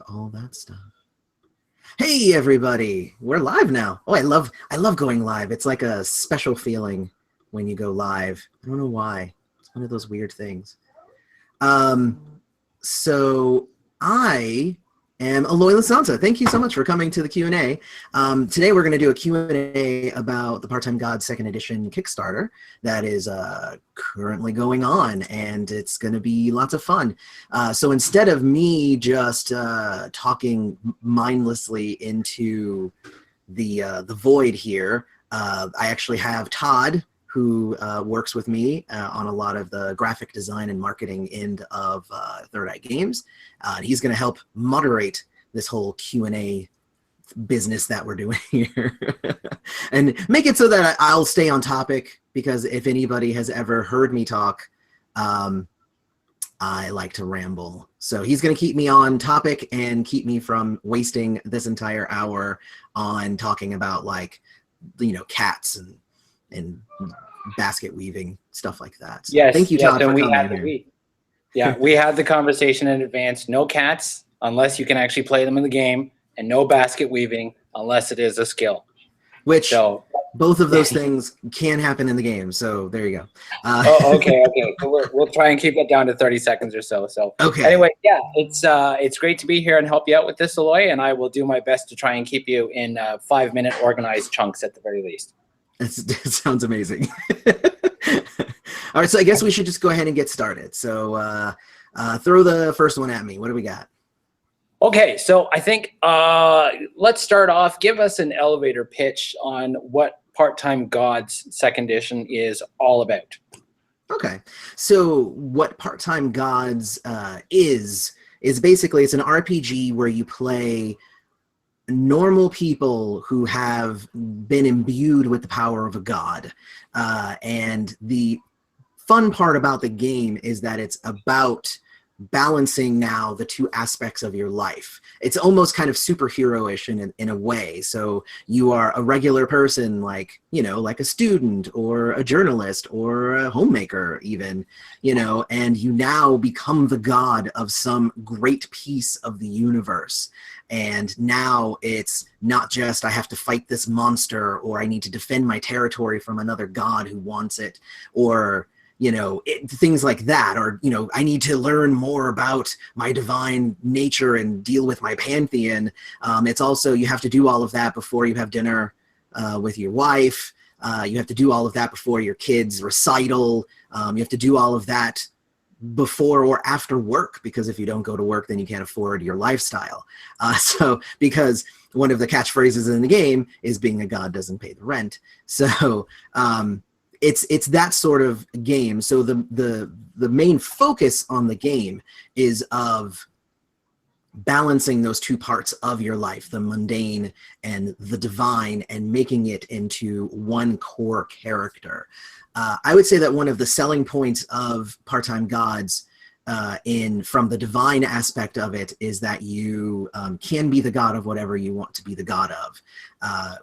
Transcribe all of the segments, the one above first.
all that stuff. Hey everybody, we're live now. Oh, I love going live. It's like a special feeling when you go live. I don't know why. It's one of those weird things. So I am Eloy Lasnata. Thank you so much for coming to the Q&A. Today we're going to do a Q&A about the Part-Time God 2nd Edition Kickstarter that is currently going on, and it's going to be lots of fun. So instead of me just talking mindlessly into the void here, I actually have Todd, who works with me on a lot of the graphic design and marketing end of Third Eye Games. He's going to help moderate this whole Q&A business that we're doing here and make it so that I'll stay on topic, because if anybody has ever heard me talk, I like to ramble. So he's going to keep me on topic and keep me from wasting this entire hour on talking about, like, you know, cats and basket weaving, stuff like that. So yes, thank you, Todd, for coming here. We had the conversation in advance. No cats unless you can actually play them in the game, and no basket weaving unless it is a skill. Which both of those things can happen in the game. So there you go. Okay. So we'll try and keep that down to 30 seconds or so. So okay. Anyway, yeah, it's great to be here and help you out with this, Eloy, and I will do my best to try and keep you in 5-minute organized chunks at the very least. That sounds amazing. All right, so I guess we should just go ahead and get started. So throw the first one at me. What do we got? Okay, so I think let's start off. Give us an elevator pitch on what Part-Time Gods 2nd Edition is all about. Okay, so what Part-Time Gods is basically, it's an RPG where you play normal people who have been imbued with the power of a god. And the fun part about the game is that it's about balancing now the two aspects of your life. It's almost kind of superhero-ish in a way. So you are a regular person, like, you know, like a student or a journalist or a homemaker even, you know, and you now become the god of some great piece of the universe. And now it's not just I have to fight this monster, or I need to defend my territory from another god who wants it, or, you know, things like that, or, you know, I need to learn more about my divine nature and deal with my pantheon. It's also, you have to do all of that before you have dinner with your wife. You have to do all of that before your kids' recital. You have to do all of that before or after work, because if you don't go to work, then you can't afford your lifestyle. So because one of the catchphrases in the game is being a god doesn't pay the rent. So it's that sort of game. So the main focus on the game is of balancing those two parts of your life, the mundane and the divine, and making it into one core character. I would say that one of the selling points of Part-Time Gods from the divine aspect of it is that you can be the god of whatever you want to be the god of,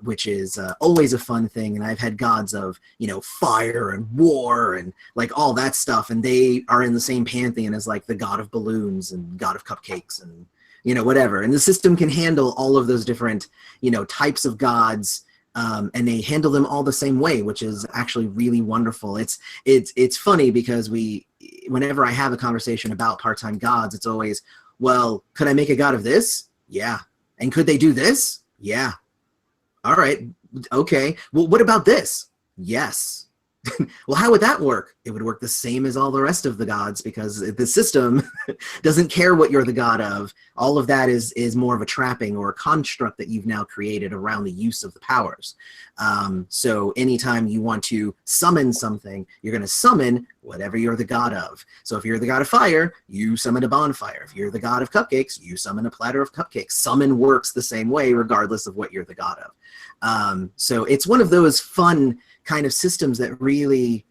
which is always a fun thing. And I've had gods of, you know, fire and war and like all that stuff, and they are in the same pantheon as like the god of balloons and god of cupcakes and, you know, whatever. And the system can handle all of those different, you know, types of gods. And they handle them all the same way, which is actually really wonderful. It's funny because whenever I have a conversation about Part-Time Gods, it's always, well, could I make a god of this? Yeah. And could they do this? Yeah. All right. Okay. Well, what about this? Yes. Well, how would that work? It would work the same as all the rest of the gods, because the system doesn't care what you're the god of. All of that is more of a trapping or a construct that you've now created around the use of the powers. So anytime you want to summon something, you're going to summon whatever you're the god of. So if you're the god of fire, you summon a bonfire. If you're the god of cupcakes, you summon a platter of cupcakes. Summon works the same way regardless of what you're the god of. So it's one of those fun kind of systems that really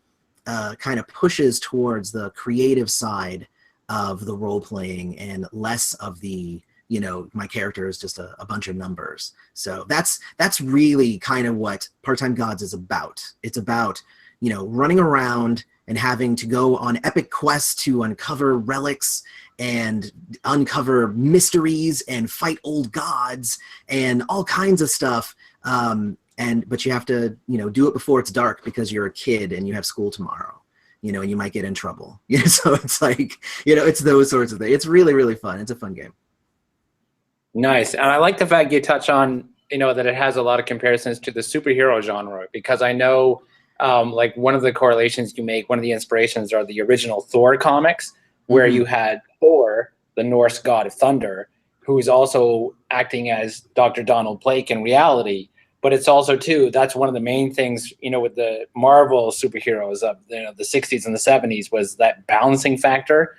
kind of pushes towards the creative side of the role-playing and less of the, you know, my character is just a bunch of numbers. So that's really kind of what Part-Time Gods is about. It's about, you know, running around and having to go on epic quests to uncover relics and uncover mysteries and fight old gods and all kinds of stuff. But you have to, do it before it's dark because you're a kid and you have school tomorrow, and you might get in trouble. So it's like, it's those sorts of things. It's really, really fun. It's a fun game. Nice. And I like the fact you touch on, that it has a lot of comparisons to the superhero genre, because I know like one of the correlations you make, one of the inspirations are the original Thor comics, where you had Thor, the Norse god of thunder, who is also acting as Dr. Donald Blake in reality. But it's also, too, that's one of the main things, with the Marvel superheroes of the 60s and the 70s was that balancing factor.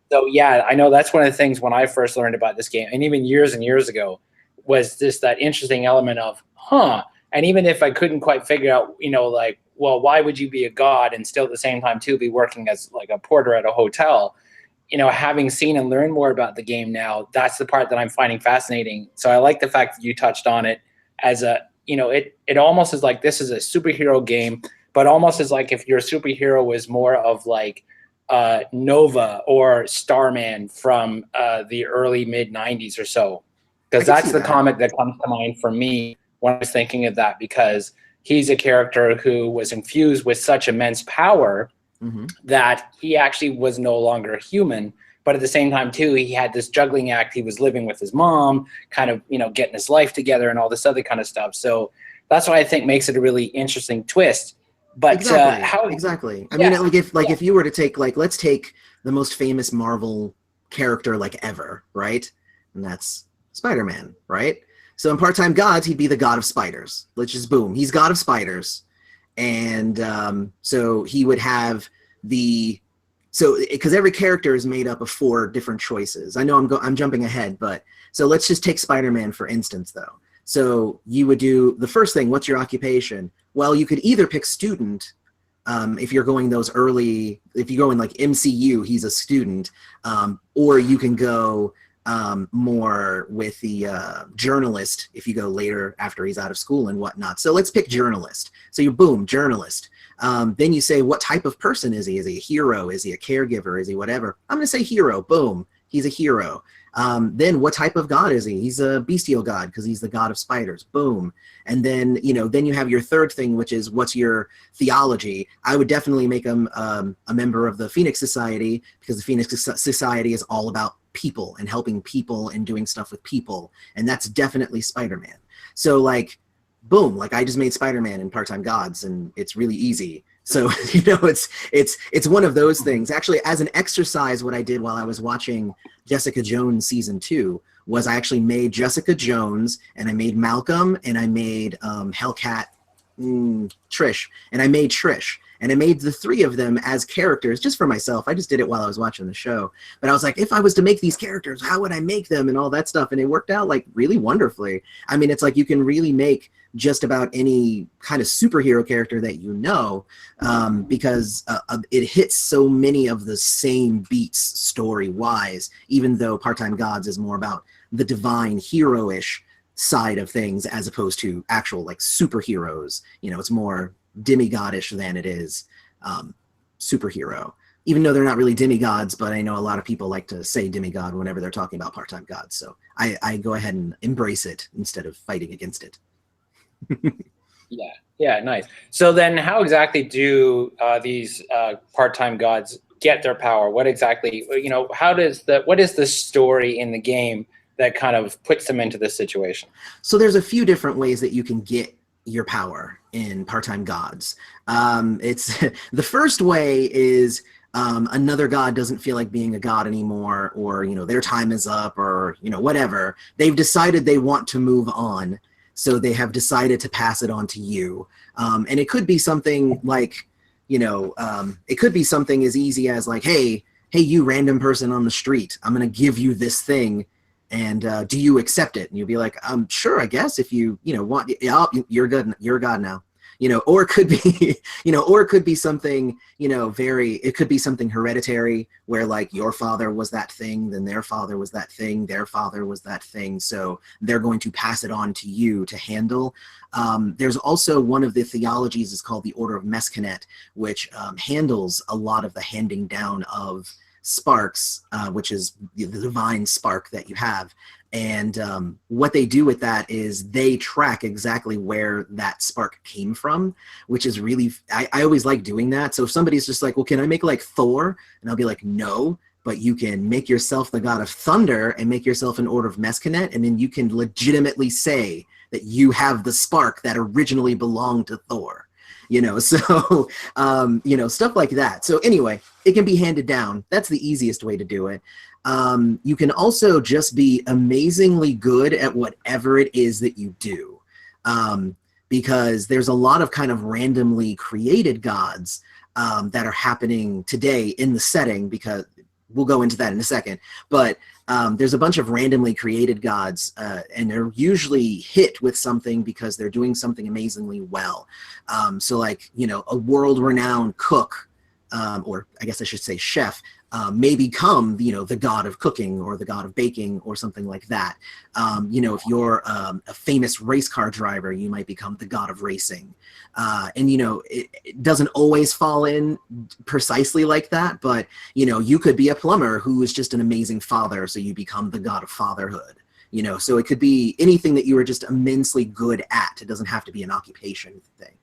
So, yeah, I know that's one of the things when I first learned about this game, and even years and years ago, was just that interesting element of, and even if I couldn't quite figure out, like, well, why would you be a god and still at the same time, too, be working as like a porter at a hotel? Having seen and learned more about the game now, that's the part that I'm finding fascinating. So I like the fact that you touched on it as a, it almost is like this is a superhero game, but almost is like if your superhero was more of like Nova or Starman from the early mid 90s or so. Because that's the comic that comes to mind for me when I was thinking of that, because he's a character who was infused with such immense power that he actually was no longer human. But at the same time, too, he had this juggling act. He was living with his mom, kind of, getting his life together and all this other kind of stuff. So that's what I think makes it a really interesting twist. But exactly. I mean, if you were to take, like, let's take the most famous Marvel character like ever, right? And that's Spider-Man, right? So in Part-Time Gods, he'd be the god of spiders. Let's just boom. He's god of spiders. And so he would have because every character is made up of 4 different choices. I know I'm jumping ahead, but so let's just take Spider-Man for instance, though. So you would do the first thing. What's your occupation? Well, you could either pick student. If you're going if you go in like MCU, he's a student, or you can go more with the journalist if you go later after he's out of school and whatnot. So let's pick journalist. So you boom, journalist. Then you say, what type of person is he? Is he a hero? Is he a caregiver? Is he whatever? I'm going to say hero. Boom. He's a hero. Then what type of god is he? He's a bestial god because he's the god of spiders. Boom. And then, then you have your third thing, which is what's your theology? I would definitely make him a member of the Phoenix Society, because the Phoenix Society is all about people and helping people and doing stuff with people. And that's definitely Spider-Man. So like, boom, like I just made Spider-Man in Part-Time Gods, and it's really easy. So, it's one of those things. Actually, as an exercise, what I did while I was watching Jessica Jones season 2 was I actually made Jessica Jones, and I made Malcolm, and I made Hellcat, Trish, and I made Trish. And I made the 3 of them as characters just for myself. I just did it while I was watching the show. But I was like, if I was to make these characters, how would I make them and all that stuff? And it worked out like really wonderfully. I mean, it's like you can really make just about any kind of superhero character that because it hits so many of the same beats story-wise, even though Part-Time Gods is more about the divine hero-ish side of things as opposed to actual like superheroes. It's more demigodish than it is superhero, even though they're not really demigods. But I know a lot of people like to say demigod whenever they're talking about Part-Time Gods, so I go ahead and embrace it instead of fighting against it. Yeah, nice. So then how exactly do these Part-Time Gods get their power? What exactly, what is the story in the game that kind of puts them into this situation? So there's a few different ways that you can get your power in Part-Time Gods. It's the first way is another god doesn't feel like being a god anymore, or their time is up, or whatever. They've decided they want to move on, so they have decided to pass it on to you. And it could be something like, it could be something as easy as like, hey, you random person on the street, I'm gonna give you this thing. And do you accept it? And you'll be like, sure, I guess if you want, you're good. You're a god now. or it could be, or it could be something, it could be something hereditary where like your father was that thing, then their father was that thing, their father was that thing. So they're going to pass it on to you to handle. There's also one of the theologies is called the Order of Mescanet, which handles a lot of the handing down of sparks, which is the divine spark that you have. And what they do with that is they track exactly where that spark came from, which is really, I always like doing that. So if somebody's just like, well, can I make like Thor? And I'll be like, no, but you can make yourself the god of thunder and make yourself an Order of Mescanet. And then you can legitimately say that you have the spark that originally belonged to Thor. So stuff like that. So anyway, it can be handed down. That's the easiest way to do it. You can also just be amazingly good at whatever it is that you do, because there's a lot of kind of randomly created gods that are happening today in the setting, because we'll go into that in a second. But there's a bunch of randomly created gods, and they're usually hit with something because they're doing something amazingly well. So like, a world-renowned cook, or I guess I should say chef, may become, the god of cooking or the god of baking or something like that. If you're a famous race car driver, you might become the god of racing. And it doesn't always fall in precisely like that, but, you could be a plumber who is just an amazing father, so you become the god of fatherhood. So it could be anything that you are just immensely good at. It doesn't have to be an occupation thing.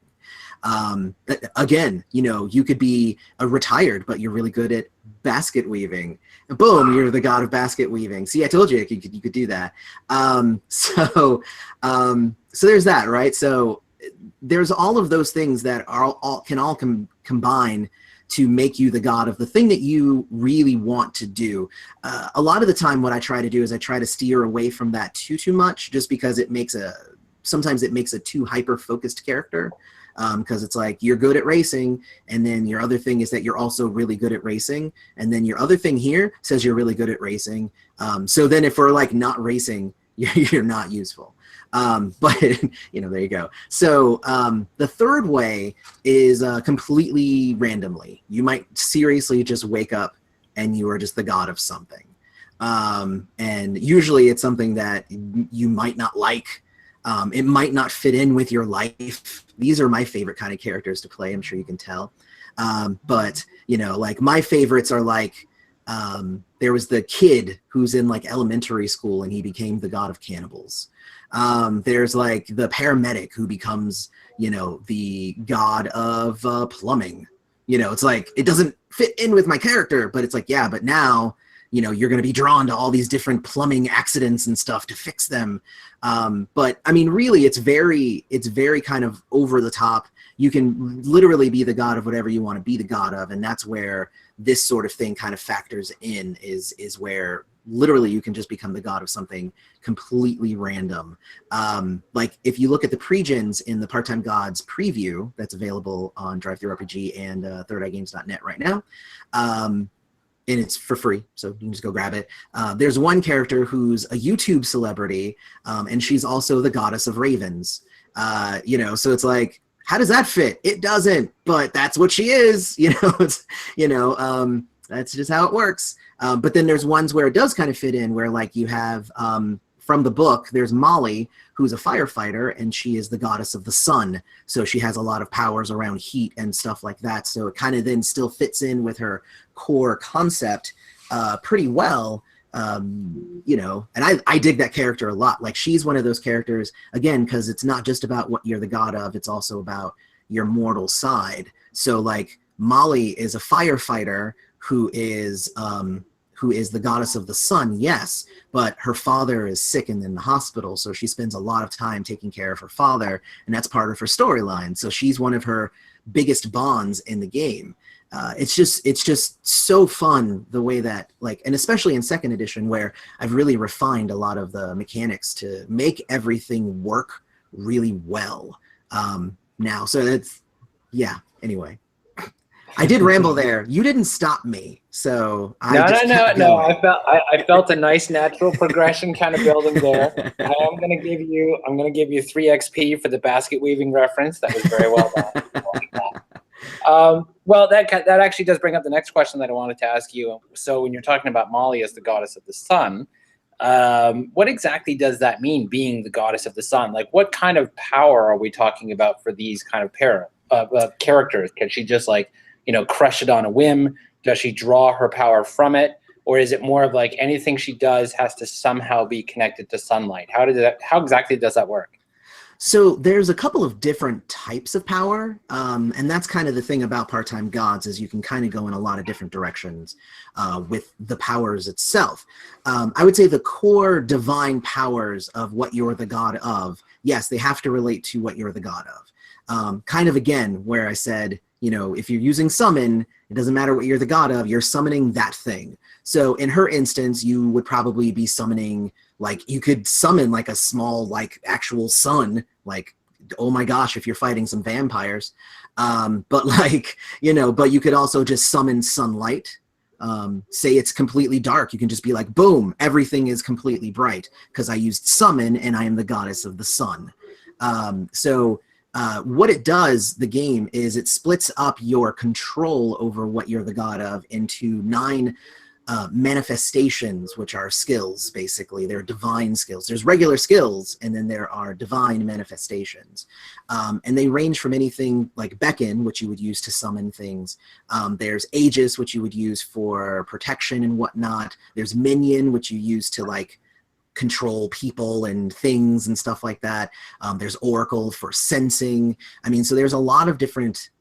Again, you could be a retired, but you're really good at basket weaving. And boom, you're the god of basket weaving. See, I told you you could do that. So there's that, right? So there's all of those things that can combine to make you the god of the thing that you really want to do. A lot of the time, what I try to do is I try to steer away from that too much, just because sometimes it makes a too hyper-focused character. Because it's like you're good at racing, and then your other thing is that you're also really good at racing, and then your other thing here says you're really good at racing. So then if we're like not racing, you're not useful. But there you go. So the third way is completely randomly. You might seriously just wake up and you are just the god of something, and usually it's something that you might not like. It might not fit in with your life. These are my favorite kind of characters to play. I'm sure you can tell. But, like my favorites are like, there was the kid who's in like elementary school and he became the god of cannibals. There's like the paramedic who becomes, the god of plumbing. It's like, it doesn't fit in with my character, but it's like, yeah, but now, you're going to be drawn to all these different plumbing accidents and stuff to fix them. But I mean, really, it's very kind of over the top. You can literally be the god of whatever you want to be the god of. And that's where this sort of thing kind of factors in, is where literally you can just become the god of something completely random. Like if you look at the pre-gens in the Part-Time Gods preview that's available on DriveThruRPG and thirdEyeGames.net right now, and it's for free, so you can just go grab it. There's one character who's a YouTube celebrity, and she's also the goddess of ravens. So it's like, how does that fit? It doesn't, but that's what she is. It's, that's just how it works. But then there's ones where it does kind of fit in, where like you have from the book, there's Molly, who's a firefighter, and she is the goddess of the sun. So she has a lot of powers around heat and stuff like that. So it kind of then still fits in with her core concept pretty well. And I dig that character a lot. Like she's one of those characters, again, because it's not just about what you're the god of, it's also about your mortal side. So like Molly is a firefighter who is the goddess of the sun, yes, but her father is sick and in the hospital, so she spends a lot of time taking care of her father, and that's part of her storyline. So she's one of her biggest bonds in the game. It's just so fun the way that, like, and especially in second edition, where I've really refined a lot of the mechanics to make everything work really well now. So that's, yeah, anyway. I did ramble there. You didn't stop me, so I No, no, just no, kept no. going. I felt a nice natural progression kind of building there. I'm gonna give you 3 XP for the basket weaving reference. That was very well done. I like that. Well, that actually does bring up the next question that I wanted to ask you. So when you're talking about Molly as the goddess of the sun, what exactly does that mean, being the goddess of the sun? Like, what kind of power are we talking about for these kind of characters? Can she just crush it on a whim? Does she draw her power from it? Or is it more of like anything she does has to somehow be connected to sunlight? How exactly does that work? So there's a couple of different types of power, and that's kind of the thing about part-time gods, is you can kind of go in a lot of different directions with the powers itself. I would say the core divine powers of what you're the god of, yes, they have to relate to what you're the god of. Kind of again, where I said, if you're using summon, it doesn't matter what you're the god of, you're summoning that thing. So in her instance, you would probably be summoning, like, you could summon like a small, like, actual sun, like, oh my gosh, if you're fighting some vampires. But like, but you could also just summon sunlight. Say it's completely dark, you can just be like, boom, everything is completely bright because I used summon and I am the goddess of the sun. What it does, the game, is it splits up your control over what you're the god of into 9 manifestations, which are skills. Basically, they're divine skills. There's regular skills, and then there are divine manifestations, and they range from anything like beckon, which you would use to summon things. There's aegis, which you would use for protection and whatnot. There's minion, which you use to like control people and things and stuff like that. There's oracle for sensing. I mean, so there's a lot of different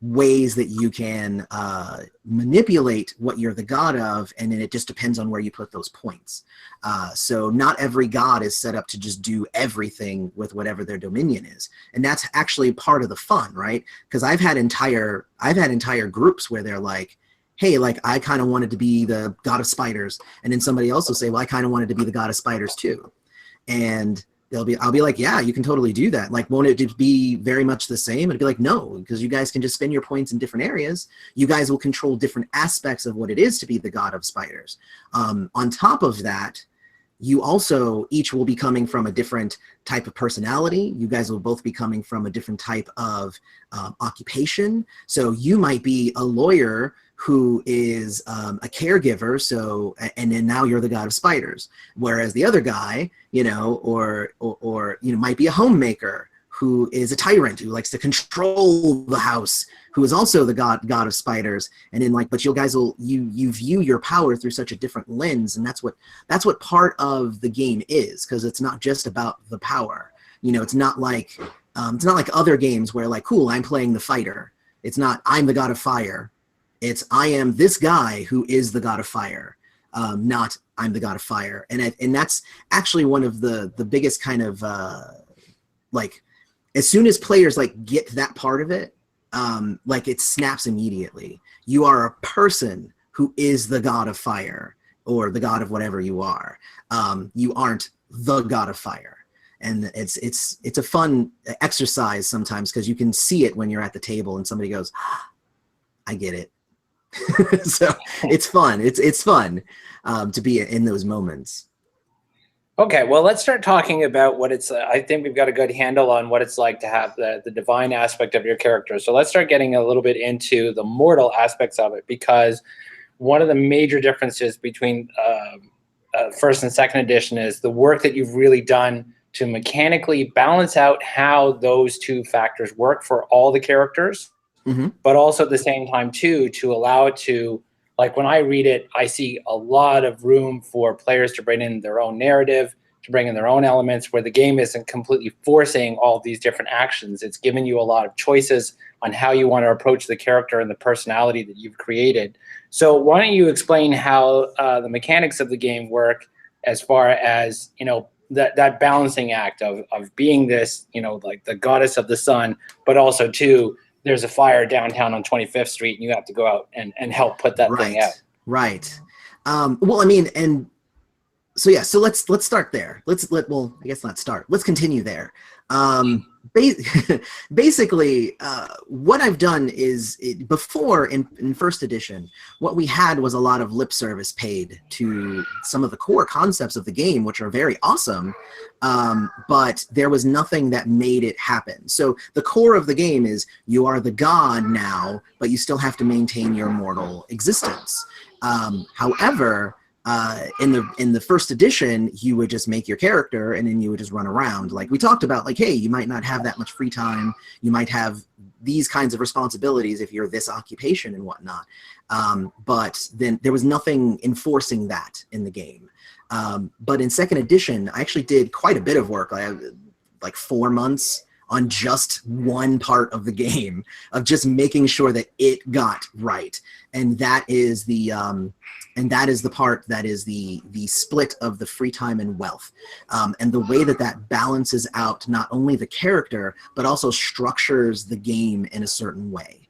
ways that you can manipulate what you're the god of, and then it just depends on where you put those points. So not every god is set up to just do everything with whatever their dominion is, and that's actually part of the fun, right? Because I've had entire groups where they're like, hey, like, I kind of wanted to be the god of spiders, and then somebody else will say, well, I kind of wanted to be the god of spiders too, and I'll be like, yeah, you can totally do that. Like, won't it be very much the same? It'd be like, no, because you guys can just spend your points in different areas. You guys will control different aspects of what it is to be the god of spiders. On top of that, you also each will be coming from a different type of personality. You guys will both be coming from a different type of occupation. So you might be a lawyer who is a caregiver, and then now you're the god of spiders. Whereas the other guy, or might be a homemaker who is a tyrant who likes to control the house, who is also the god of spiders. And then but you guys you view your power through such a different lens, and that's what part of the game is, because it's not just about the power. It's not like other games where, like, cool, I'm playing the fighter. It's not I'm the god of fire. It's I am this guy who is the god of fire, not I'm the god of fire. And that's actually one of the biggest kind of as soon as players get that part of it, it snaps immediately. You are a person who is the god of fire, or the god of whatever you are. You aren't the god of fire. And it's a fun exercise sometimes, because you can see it when you're at the table and somebody goes, I get it. So it's fun. It's fun to be in those moments. Okay, well, let's start talking about what it's. I think we've got a good handle on what it's like to have the divine aspect of your character. So let's start getting a little bit into the mortal aspects of it, because one of the major differences between first and second edition is the work that you've really done to mechanically balance out how those two factors work for all the characters. Mm-hmm. But also at the same time, too, to allow it to, like, when I read it, I see a lot of room for players to bring in their own narrative, to bring in their own elements, where the game isn't completely forcing all of these different actions. It's giving you a lot of choices on how you want to approach the character and the personality that you've created. So why don't you explain how the mechanics of the game work, as far as, that balancing act of being this, like the goddess of the sun, but also, too, there's a fire downtown on 25th Street, and you have to go out and help put that thing out. Right. Well, I mean, and so, yeah, so let's start there. I guess not start. Let's continue there. Basically, what I've done is before in first edition, what we had was a lot of lip service paid to some of the core concepts of the game, which are very awesome, but there was nothing that made it happen. So the core of the game is you are the god now, but you still have to maintain your mortal existence. However, in the first edition, you would just make your character and then you would just run around. Like we talked about, like, hey, you might not have that much free time. You might have these kinds of responsibilities if you're this occupation and whatnot. But then there was nothing enforcing that in the game. But in second edition, I actually did quite a bit of work, like 4 months on just one part of the game, of just making sure that it got right. And that is the part that is the split of the free time and wealth, and the way that that balances out not only the character but also structures the game in a certain way,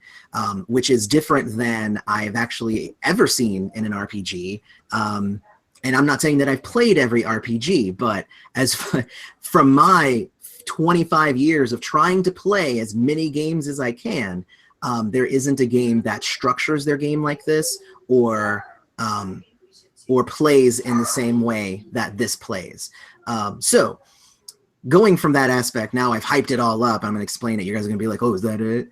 which is different than I've actually ever seen in an RPG. And I'm not saying that I've played every RPG, but as from my 25 years of trying to play as many games as I can, there isn't a game that structures their game like this, or plays in the same way that this plays. So going from that aspect, now I've hyped it all up. I'm going to explain it. You guys are going to be like, oh, is that it?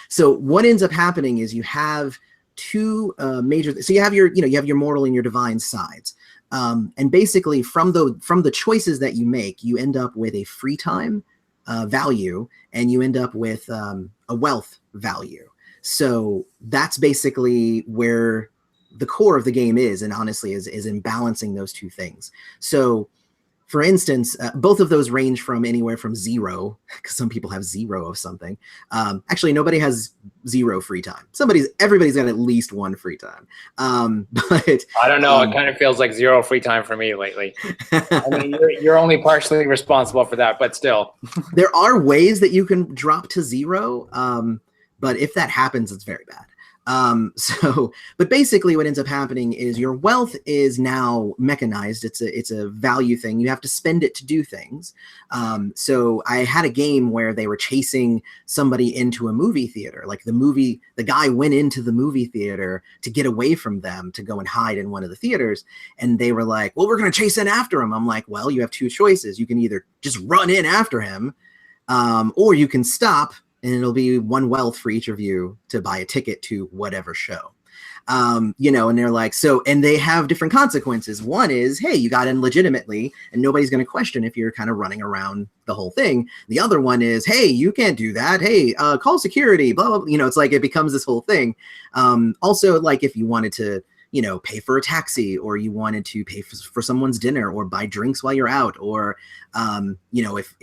So what ends up happening is you have two major, so you have your mortal and your divine sides. And basically from the choices that you make, you end up with a free time value, and you end up with a wealth value. So that's basically where the core of the game is, and honestly is in balancing those two things. So for instance, both of those range from anywhere from 0, because some people have 0 of something. Actually, nobody has 0 free time. Everybody's got at least 1 free time. But I don't know. It kind of feels like 0 free time for me lately. I mean, you're only partially responsible for that, but still. There are ways that you can drop to 0, but if that happens, it's very bad. But basically what ends up happening is your wealth is now mechanized. It's a value thing. You have to spend it to do things. So I had a game where they were chasing somebody into a movie theater. Like the guy went into the movie theater to get away from them, to go and hide in one of the theaters. And they were like, well, we're going to chase in after him. I'm like, well, you have 2 choices. You can either just run in after him, or you can stop, and it'll be 1 wealth for each of you to buy a ticket to whatever show. And they're like, and they have different consequences. One is, hey, you got in legitimately, and nobody's going to question if you're kind of running around the whole thing. The other one is, hey, you can't do that. Hey, call security, blah, blah, blah. It's like, it becomes this whole thing. Also, like if you wanted to, pay for a taxi, or you wanted to pay for someone's dinner, or buy drinks while you're out, or, if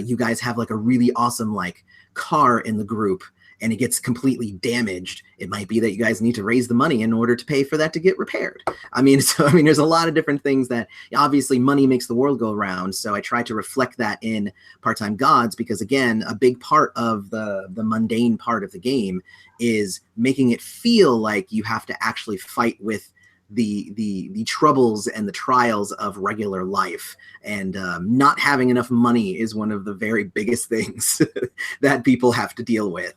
you guys have like a really awesome, like, car in the group and it gets completely damaged, it might be that you guys need to raise the money in order to pay for that to get repaired. There's a lot of different things that, obviously, money makes the world go round. So I try to reflect that in Part-Time Gods, because again, a big part of the mundane part of the game is making it feel like you have to actually fight with the troubles and the trials of regular life, and not having enough money is one of the very biggest things that people have to deal with.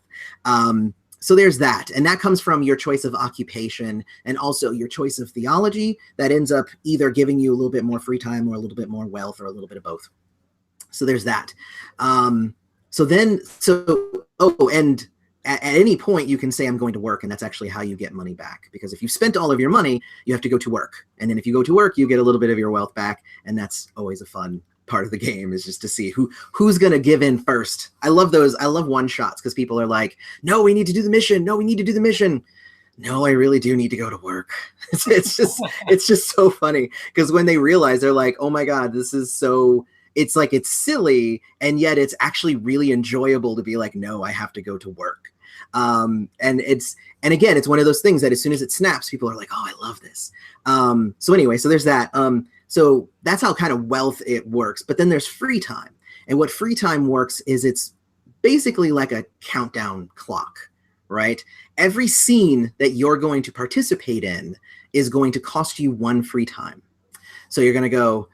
So there's that, and that comes from your choice of occupation and also your choice of theology that ends up either giving you a little bit more free time or a little bit more wealth, or a little bit of both. So there's that. And at any point you can say, I'm going to work, and that's actually how you get money back. Because if you've spent all of your money, you have to go to work. And then if you go to work, you get a little bit of your wealth back. And that's always a fun part of the game, is just to see who's going to give in first. I love those. I love one shots, because people are like, no, we need to do the mission. No, we need to do the mission. No, I really do need to go to work. It's just so funny, because when they realize, they're like, oh my God, this is so, it's like, it's silly. And yet it's actually really enjoyable to be like, no, I have to go to work. And again, it's one of those things that as soon as it snaps, people are like, oh, I love this. So anyway, so there's that. So that's how kind of wealth it works. But then there's free time. And what free time works is, it's basically like a countdown clock, right? Every scene that you're going to participate in is going to cost you 1 free time. So you're going to go,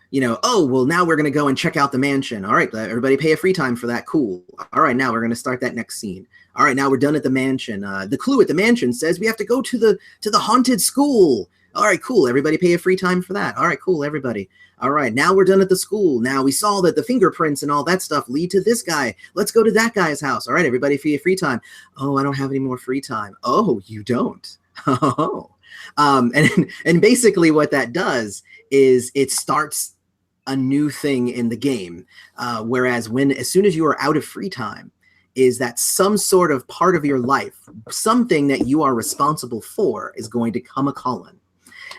oh, well, now we're going to go and check out the mansion. All right, everybody pay a free time for that. Cool. All right, now we're going to start that next scene. All right, now we're done at the mansion. The clue at the mansion says we have to go to the haunted school. All right, cool. Everybody pay a free time for that. All right, cool, everybody. All right, now we're done at the school. Now we saw that the fingerprints and all that stuff lead to this guy. Let's go to that guy's house. All right, everybody pay a free time. Oh, I don't have any more free time. Oh, you don't. Oh. And basically what that does is it starts a new thing in the game. Whereas as soon as you are out of free time, is that some sort of part of your life, something that you are responsible for, is going to come a calling.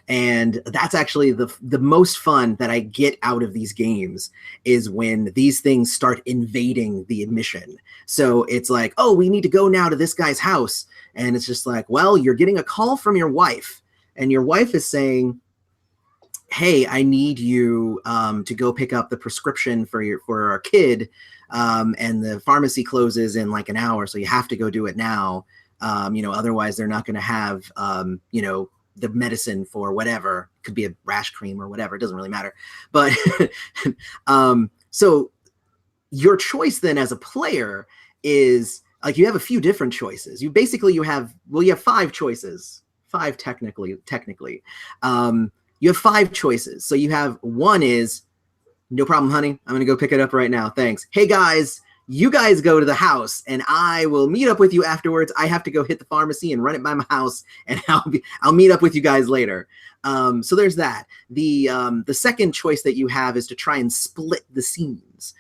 And that's actually the most fun that I get out of these games, is when these things start invading the mission. So it's like, oh, we need to go now to this guy's house. And it's just like, well, you're getting a call from your wife, and your wife is saying, hey, I need you to go pick up the prescription for our kid. And the pharmacy closes in like an hour, so you have to go do it now. Otherwise they're not going to have, the medicine for whatever. It could be a rash cream or whatever. It doesn't really matter. But so your choice then as a player is like, you have a few different choices. You have 5 choices, 5 technically. You have 5 choices. So you have one is, no problem, honey. I'm going to go pick it up right now. Thanks. Hey guys, you guys go to the house and I will meet up with you afterwards. I have to go hit the pharmacy and run it by my house, and I'll meet up with you guys later. So there's that. The second choice that you have is to try and split the scenes.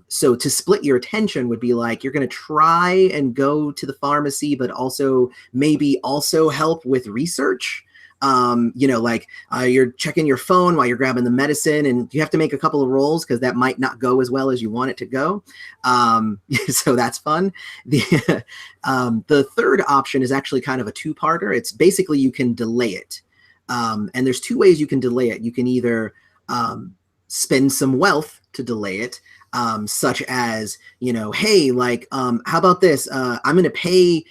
So to split your attention would be like, you're going to try and go to the pharmacy, but also maybe also help with research. You're checking your phone while you're grabbing the medicine, and you have to make a couple of rolls because that might not go as well as you want it to go. So that's fun. The third option is actually kind of a 2-parter. It's basically, you can delay it. And there's 2 ways you can delay it. You can either spend some wealth to delay it, such as, hey, how about this? I'm going to pay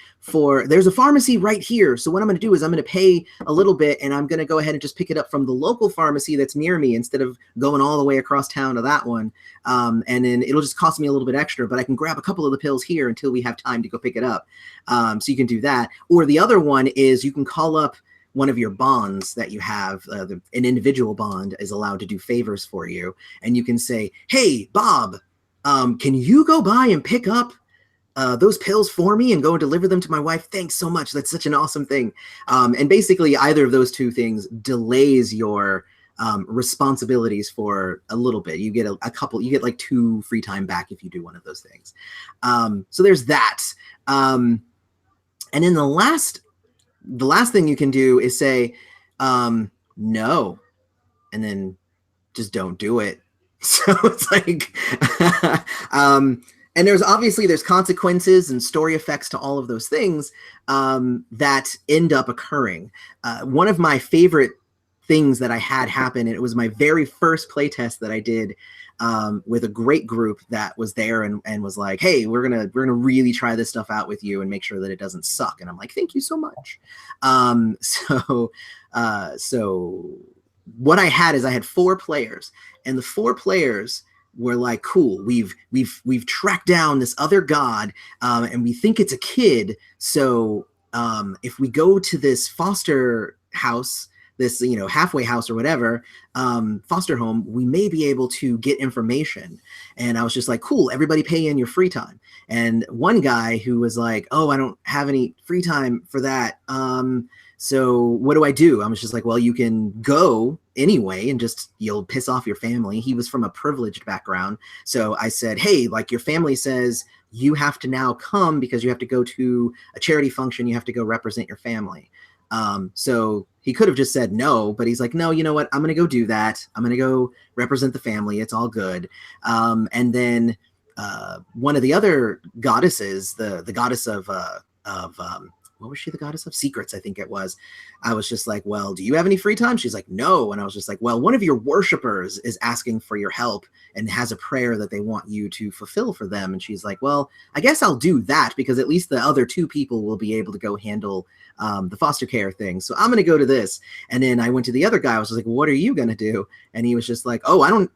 there's a pharmacy right here. So what I'm going to do is I'm going to pay a little bit, and I'm going to go ahead and just pick it up from the local pharmacy that's near me instead of going all the way across town to that one. And then it'll just cost me a little bit extra, but I can grab a couple of the pills here until we have time to go pick it up. So you can do that. Or the other one is you can call up one of your bonds that you have. An individual bond is allowed to do favors for you. And you can say, hey, Bob, can you go by and pick up those pills for me and go and deliver them to my wife? Thanks so much. That's such an awesome thing. And basically either of those 2 things delays your responsibilities for a little bit. You get you get like 2 free time back if you do one of those things. So there's that. And then the last thing you can do is say, no, and then just don't do it. So it's like, and there's consequences and story effects to all of those things that end up occurring. One of my favorite things that I had happen, and it was my very first playtest that I did with a great group that was there and was like, hey, we're gonna really try this stuff out with you and make sure that it doesn't suck. And I'm like, thank you so much. So what I had 4 players, and the 4 players were like, cool, we've tracked down this other god, and we think it's a kid. So if we go to this foster house, this halfway house or whatever, foster home, we may be able to get information. And I was just like, cool, everybody pay in your free time. And one guy who was like, oh, I don't have any free time for that, so what do I do? I was just like, well, you can go anyway and you'll piss off your family. He was from a privileged background. So I said, hey, like, your family says you have to now come because you have to go to a charity function. You have to go represent your family. So he could have just said no, but he's like, no, you know what? I'm going to go do that. I'm going to go represent the family. It's all good. And then one of the other goddesses, the goddess of what was she the goddess of? Secrets, I think it was. I was just like, well, do you have any free time? She's like, no. And I was just like, well, one of your worshipers is asking for your help and has a prayer that they want you to fulfill for them. And she's like, well, I guess I'll do that because at least the other two people will be able to go handle the foster care thing. So I'm going to go to this. And then I went to the other guy. I was just like, what are you going to do? And he was just like, oh, I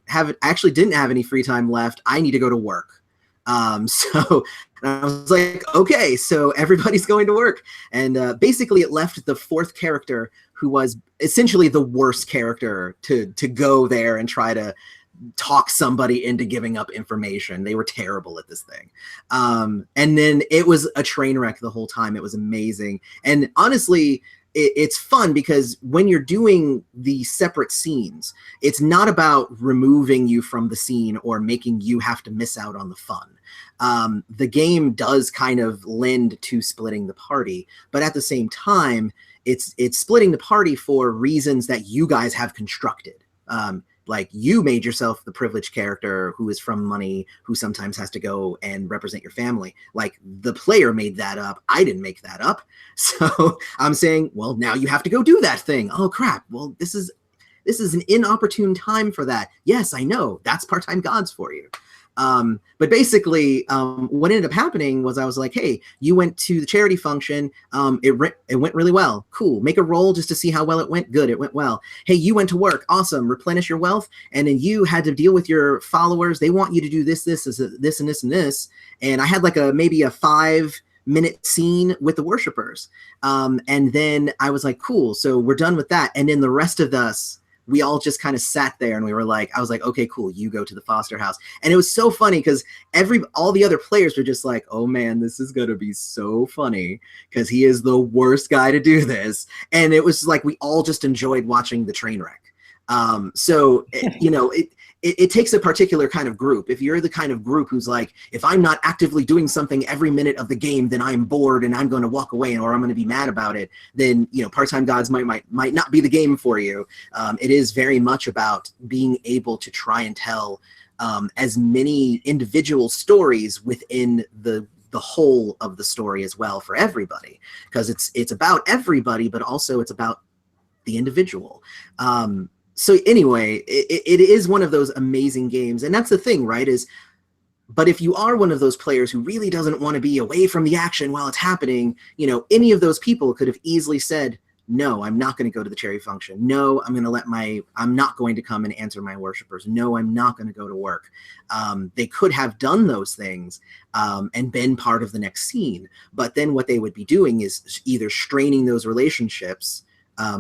actually didn't have any free time left. I need to go to work. So I was like, okay, so everybody's going to work. And basically it left the fourth character, who was essentially the worst character, to go there and try to talk somebody into giving up information. They were terrible at this thing. And then it was a train wreck the whole time. It was amazing. And honestly, it's fun because when you're doing the separate scenes, it's not about removing you from the scene or making you have to miss out on the fun. The game does kind of lend to splitting the party, but at the same time, it's splitting the party for reasons that you guys have constructed. Like you made yourself the privileged character who is from money, who sometimes has to go and represent your family. Like the player made that up. I didn't make that up. So I'm saying, well, now you have to go do that thing. Oh crap. Well, this is an inopportune time for that. Yes, I know. That's part-time gods for you. But basically, what ended up happening was I was like, hey, you went to the charity function. It went really well. Cool. Make a roll just to see how well it went. Good. It went well. Hey, you went to work. Awesome. Replenish your wealth. And then you had to deal with your followers. They want you to do this, and this. And I had like maybe a 5-minute scene with the worshipers. And then I was like, cool. So we're done with that. And then the rest of us, we all just kind of sat there and I was like, okay, cool. You go to the foster house. And it was so funny because all the other players were just like, oh man, this is going to be so funny because he is the worst guy to do this. And it was like, we all just enjoyed watching the train wreck. It takes a particular kind of group. If you're the kind of group who's like, if I'm not actively doing something every minute of the game, then I'm bored and I'm going to walk away or I'm going to be mad about it, then, Part-Time Gods might not be the game for you. It is very much about being able to try and tell as many individual stories within the whole of the story as well for everybody, because it's about everybody, but also it's about the individual. So anyway, it is one of those amazing games. And that's the thing, right? But if you are one of those players who really doesn't want to be away from the action while it's happening, any of those people could have easily said, no, I'm not going to go to the charity function. No, I'm not going to come and answer my worshipers. No, I'm not going to go to work. They could have done those things and been part of the next scene. But then what they would be doing is either straining those relationships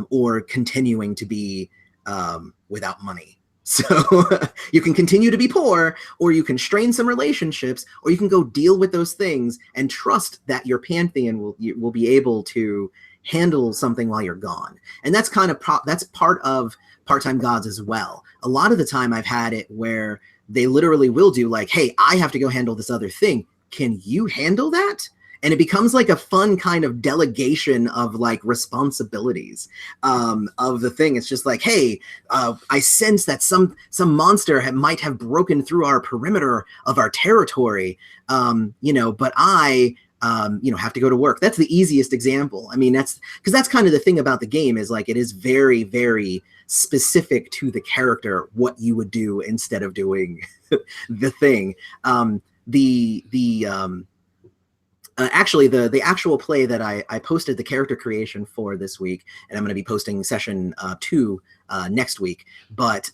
or continuing to be without money. So you can continue to be poor, or you can strain some relationships, or you can go deal with those things and trust that your pantheon will be able to handle something while you're gone. And that's that's part of Part-Time Gods as well. A lot of the time I've had it where they literally will do like, hey, I have to go handle this other thing. Can you handle that? And it becomes like a fun kind of delegation of like responsibilities of the thing. It's just like, hey, I sense that some monster might have broken through our perimeter of our territory, but I have to go to work. That's the easiest example. I mean, that's kind of the thing about the game is like, it is very, very specific to the character, what you would do instead of doing the thing. Actually, the actual play that I posted the character creation for this week, and I'm going to be posting session 2 next week. But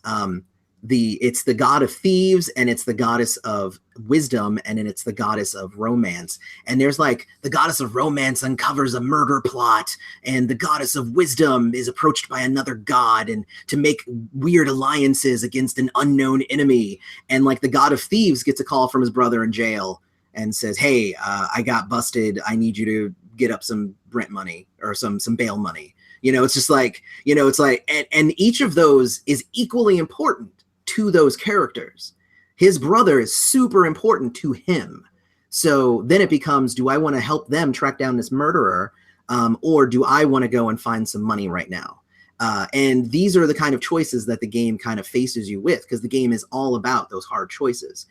it's the god of thieves, and it's the goddess of wisdom, and then it's the goddess of romance. And there's like the goddess of romance uncovers a murder plot, and the goddess of wisdom is approached by another god and to make weird alliances against an unknown enemy. And like the god of thieves gets a call from his brother in jail and says, hey, I got busted. I need you to get up some rent money or some bail money. It's just like, it's like, and each of those is equally important to those characters. His brother is super important to him. So then it becomes, do I want to help them track down this murderer? Or do I want to go and find some money right now? And these are the kind of choices that the game kind of faces you with, because the game is all about those hard choices,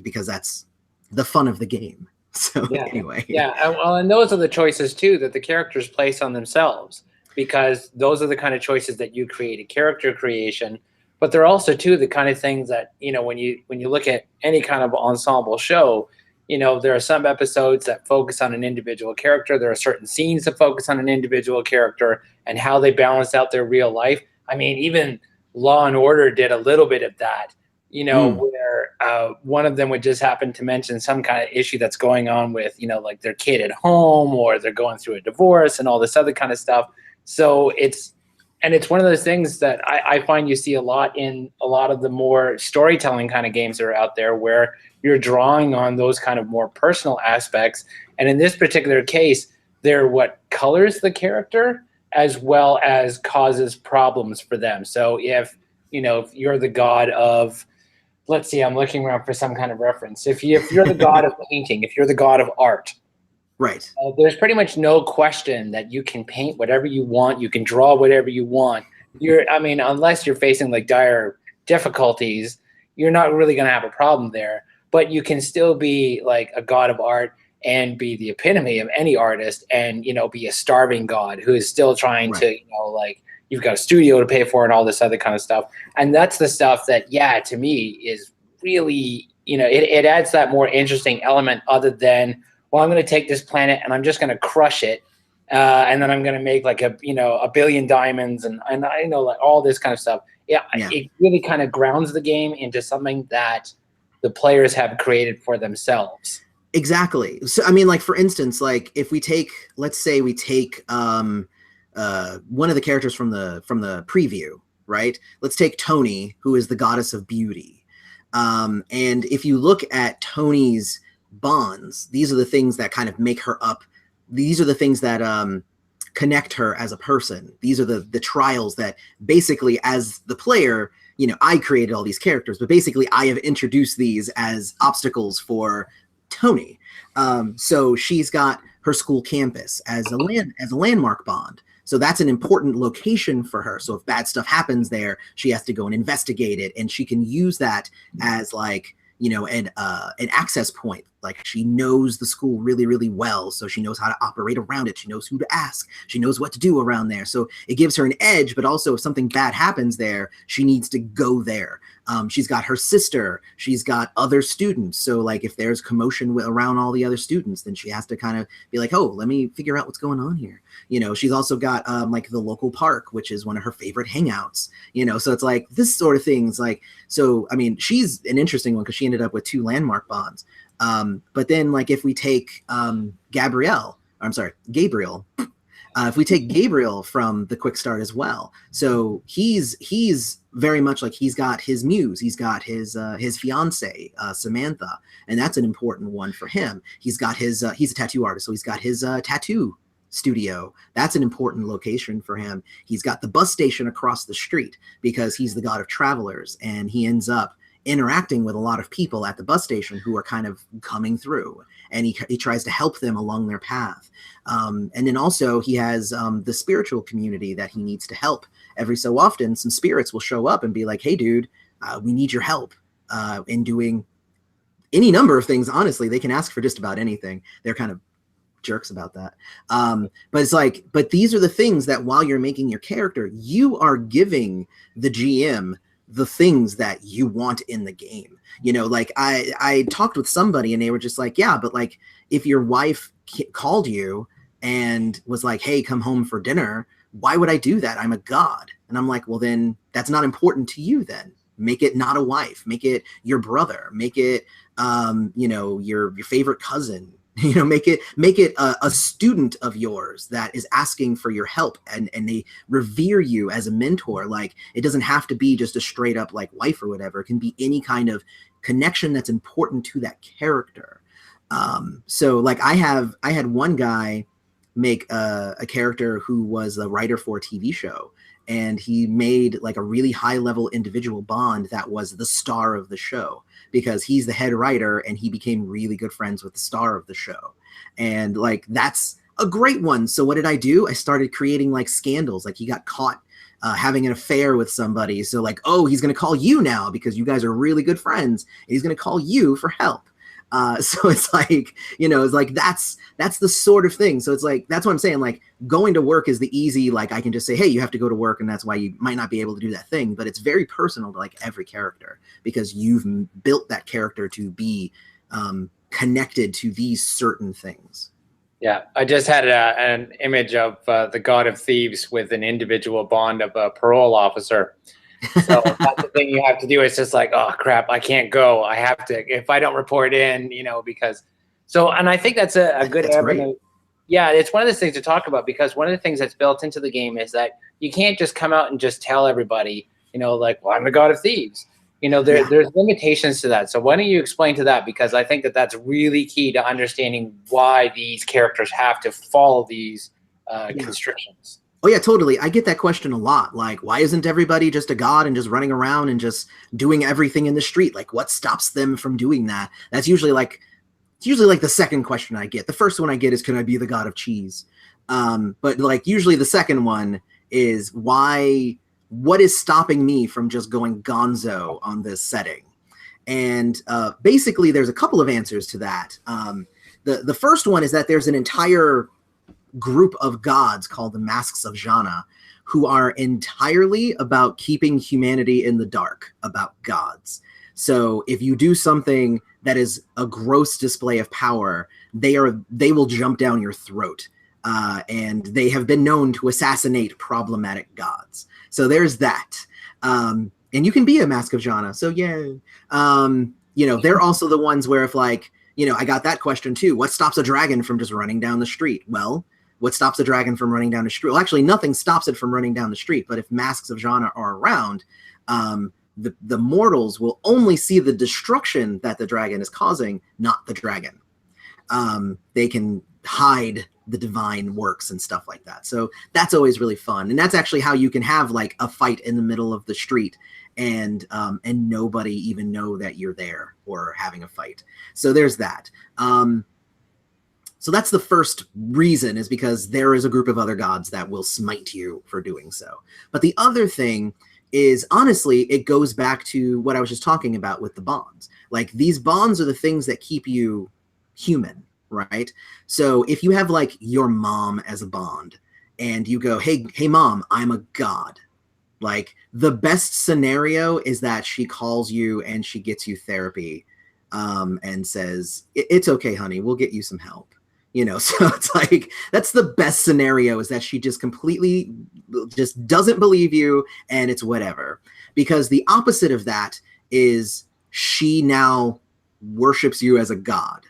because that's the fun of the game. So Yeah, anyway, yeah. Well, and those are the choices too that the characters place on themselves, because those are the kind of choices that you create a character creation. But they're also too the kind of things that, when you look at any kind of ensemble show, there are some episodes that focus on an individual character. There are certain scenes that focus on an individual character and how they balance out their real life. I mean, even Law and Order did a little bit of that, mm, where one of them would just happen to mention some kind of issue that's going on with, like their kid at home, or they're going through a divorce and all this other kind of stuff. So it's one of those things that I find you see a lot in a lot of the more storytelling kind of games that are out there, where you're drawing on those kind of more personal aspects. And in this particular case, they're what colors the character as well as causes problems for them. So if you're the god of, let's see, I'm looking around for some kind of reference. If you're the god of painting, if you're the god of art, right, there's pretty much no question that you can paint whatever you want, you can draw whatever you want. Unless you're facing like dire difficulties, you're not really going to have a problem there. But you can still be like a god of art and be the epitome of any artist, and be a starving god who is still trying right. to, like, you've got a studio to pay for and all this other kind of stuff. And that's the stuff that, yeah, to me is really, it adds that more interesting element, other than, well, I'm going to take this planet and I'm just going to crush it. And then I'm going to make like a billion diamonds and I know, like, all this kind of stuff. Yeah, Yeah. it really kind of grounds the game into something that the players have created for themselves. Exactly. So I mean, like, for instance, like if let's say we take one of the characters from the preview, right? Let's take Tony, who is the goddess of beauty. And if you look at Tony's bonds, these are the things that kind of make her up. These are the things that connect her as a person. These are the trials that basically, as the player, I created all these characters, but basically I have introduced these as obstacles for Tony. So she's got her school campus as a landmark bond. So that's an important location for her. So if bad stuff happens there, she has to go and investigate it, and she can use that as like, an access point. Like, she knows the school really, really well, so she knows how to operate around it. She knows who to ask. She knows what to do around there. So it gives her an edge, but also if something bad happens there, she needs to go there. She's got her sister. She's got other students. So like if there's commotion around all the other students, then she has to kind of be like, oh, let me figure out what's going on here. She's also got like the local park, which is one of her favorite hangouts. So it's like this sort of things. Like, so I mean, she's an interesting one because she ended up with 2 landmark bonds. But then, like, if we take Gabriel, if we take Gabriel from the Quick Start as well, so he's very much like, he's got his muse, he's got his fiance Samantha, and that's an important one for him. He's got his he's a tattoo artist, so he's got his tattoo studio. That's an important location for him. He's got the bus station across the street because he's the god of travelers, and he ends up interacting with a lot of people at the bus station who are kind of coming through, and he tries to help them along their path. And then also he has the spiritual community that he needs to help. Every so often, some spirits will show up and be like, hey, dude, we need your help in doing any number of things. Honestly, they can ask for just about anything. They're kind of jerks about that. But it's like, but these are the things that while you're making your character, you are giving the GM the things that you want in the game. Like I talked with somebody and they were just like, yeah, but like if your wife called you and was like, hey, come home for dinner, why would I do that? I'm a god. And I'm like, well, then that's not important to you. Then make it not a wife, make it your brother, make it your favorite cousin. Make it a student of yours that is asking for your help, and they revere you as a mentor. Like, it doesn't have to be just a straight up like wife or whatever. It can be any kind of connection that's important to that character. So like I had one guy make a character who was a writer for a TV show, and he made like a really high level individual bond that was the star of the show, because he's the head writer and he became really good friends with the star of the show. And like, that's a great one. So what did I do? I started creating like scandals. Like, he got caught having an affair with somebody. So like, oh, he's going to call you now because you guys are really good friends. And he's going to call you for help. So it's like, it's like that's the sort of thing. So it's like, that's what I'm saying. Like, going to work is the easy, like, I can just say, hey, you have to go to work, and that's why you might not be able to do that thing. But it's very personal to like every character, because you've built that character to be connected to these certain things. Yeah, I just had an image of the God of Thieves with an individual bond of a parole officer. So that's the thing you have to do. It's just like, oh crap, I can't go. I have to, if I don't report in, because so, and I think that's a good That's avenue. great. Yeah, it's one of the things to talk about, because one of the things that's built into the game is that you can't just come out and just tell everybody, like, well, I'm the God of Thieves. There's limitations to that. So why don't you explain to that? Because I think that that's really key to understanding why these characters have to follow these constrictions. Oh yeah, totally. I get that question a lot. Like, why isn't everybody just a god and just running around and just doing everything in the street? Like, what stops them from doing that? It's usually like the second question I get. The first one I get is, can I be the god of cheese? But like, usually the second one is, what is stopping me from just going gonzo on this setting? And basically, there's a couple of answers to that. The first one is that there's an entire group of gods called the Masks of Jana, who are entirely about keeping humanity in the dark about gods. So if you do something that is a gross display of power, they will jump down your throat. And they have been known to assassinate problematic gods. So there's that. And you can be a Mask of Jana. So yeah. They're also the ones where, if like, I got that question too. What stops a dragon from just running down the street? Well, what stops a dragon from running down the street? Well, actually, nothing stops it from running down the street. But if Masks of Jana are around, the mortals will only see the destruction that the dragon is causing, not the dragon. They can hide the divine works and stuff like that. So that's always really fun. And that's actually how you can have like a fight in the middle of the street and nobody even know that you're there or having a fight. So there's that. So that's the first reason, is because there is a group of other gods that will smite you for doing so. But the other thing is, honestly, it goes back to what I was just talking about with the bonds. Like, these bonds are the things that keep you human, right? So if you have like your mom as a bond and you go, hey mom, I'm a god. Like, the best scenario is that she calls you and she gets you therapy and says, it's okay, honey, we'll get you some help. So it's like, that's the best scenario, is that she just completely just doesn't believe you and it's whatever. Because the opposite of that is, she now worships you as a god.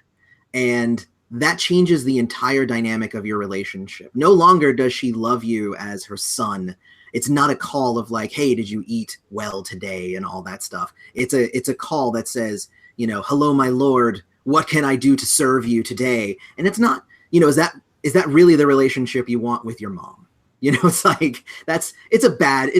And that changes the entire dynamic of your relationship. No longer does she love you as her son. It's not a call of like, hey, did you eat well today and all that stuff. It's a call that says, hello, my lord, what can I do to serve you today? And it's not, is that really the relationship you want with your mom? It's like,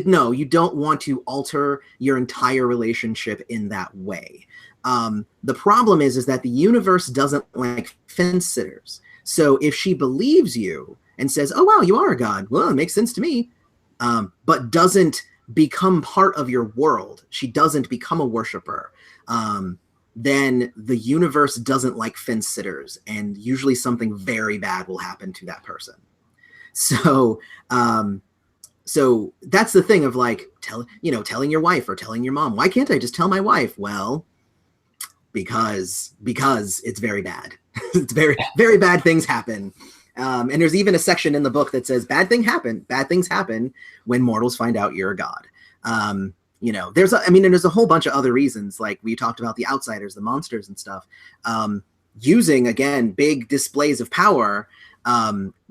no, you don't want to alter your entire relationship in that way. The problem is that the universe doesn't like fence sitters. So if she believes you and says, oh, wow, you are a god, well, it makes sense to me, but doesn't become part of your world, she doesn't become a worshiper, then the universe doesn't like fence sitters, and usually something very bad will happen to that person. So that's the thing of like, telling your wife or telling your mom, why can't I just tell my wife? Well, because it's very bad. It's very, very bad things happen. And there's even a section in the book that says bad things happen when mortals find out you're a god. There's a whole bunch of other reasons, like we talked about the outsiders, the monsters and stuff, using, again, big displays of power,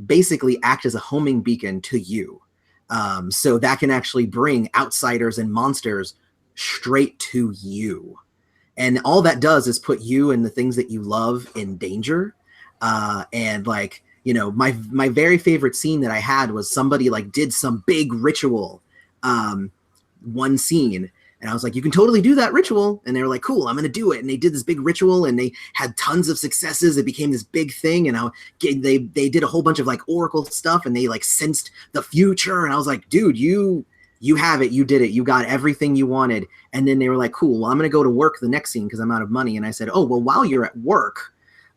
basically act as a homing beacon to you. So that can actually bring outsiders and monsters straight to you. And all that does is put you and the things that you love in danger. And like, my very favorite scene that I had was somebody like did some big ritual, one scene, and I was like, you can totally do that ritual. And they were like, cool, I'm going to do it. And they did this big ritual and they had tons of successes. It became this big thing. And they did a whole bunch of like oracle stuff and they like sensed the future. And I was like, dude, you you have it, you did it, you got everything you wanted. And then they were like, cool, well, I'm going to go to work the next scene because I'm out of money. And I said, oh, well, while you're at work,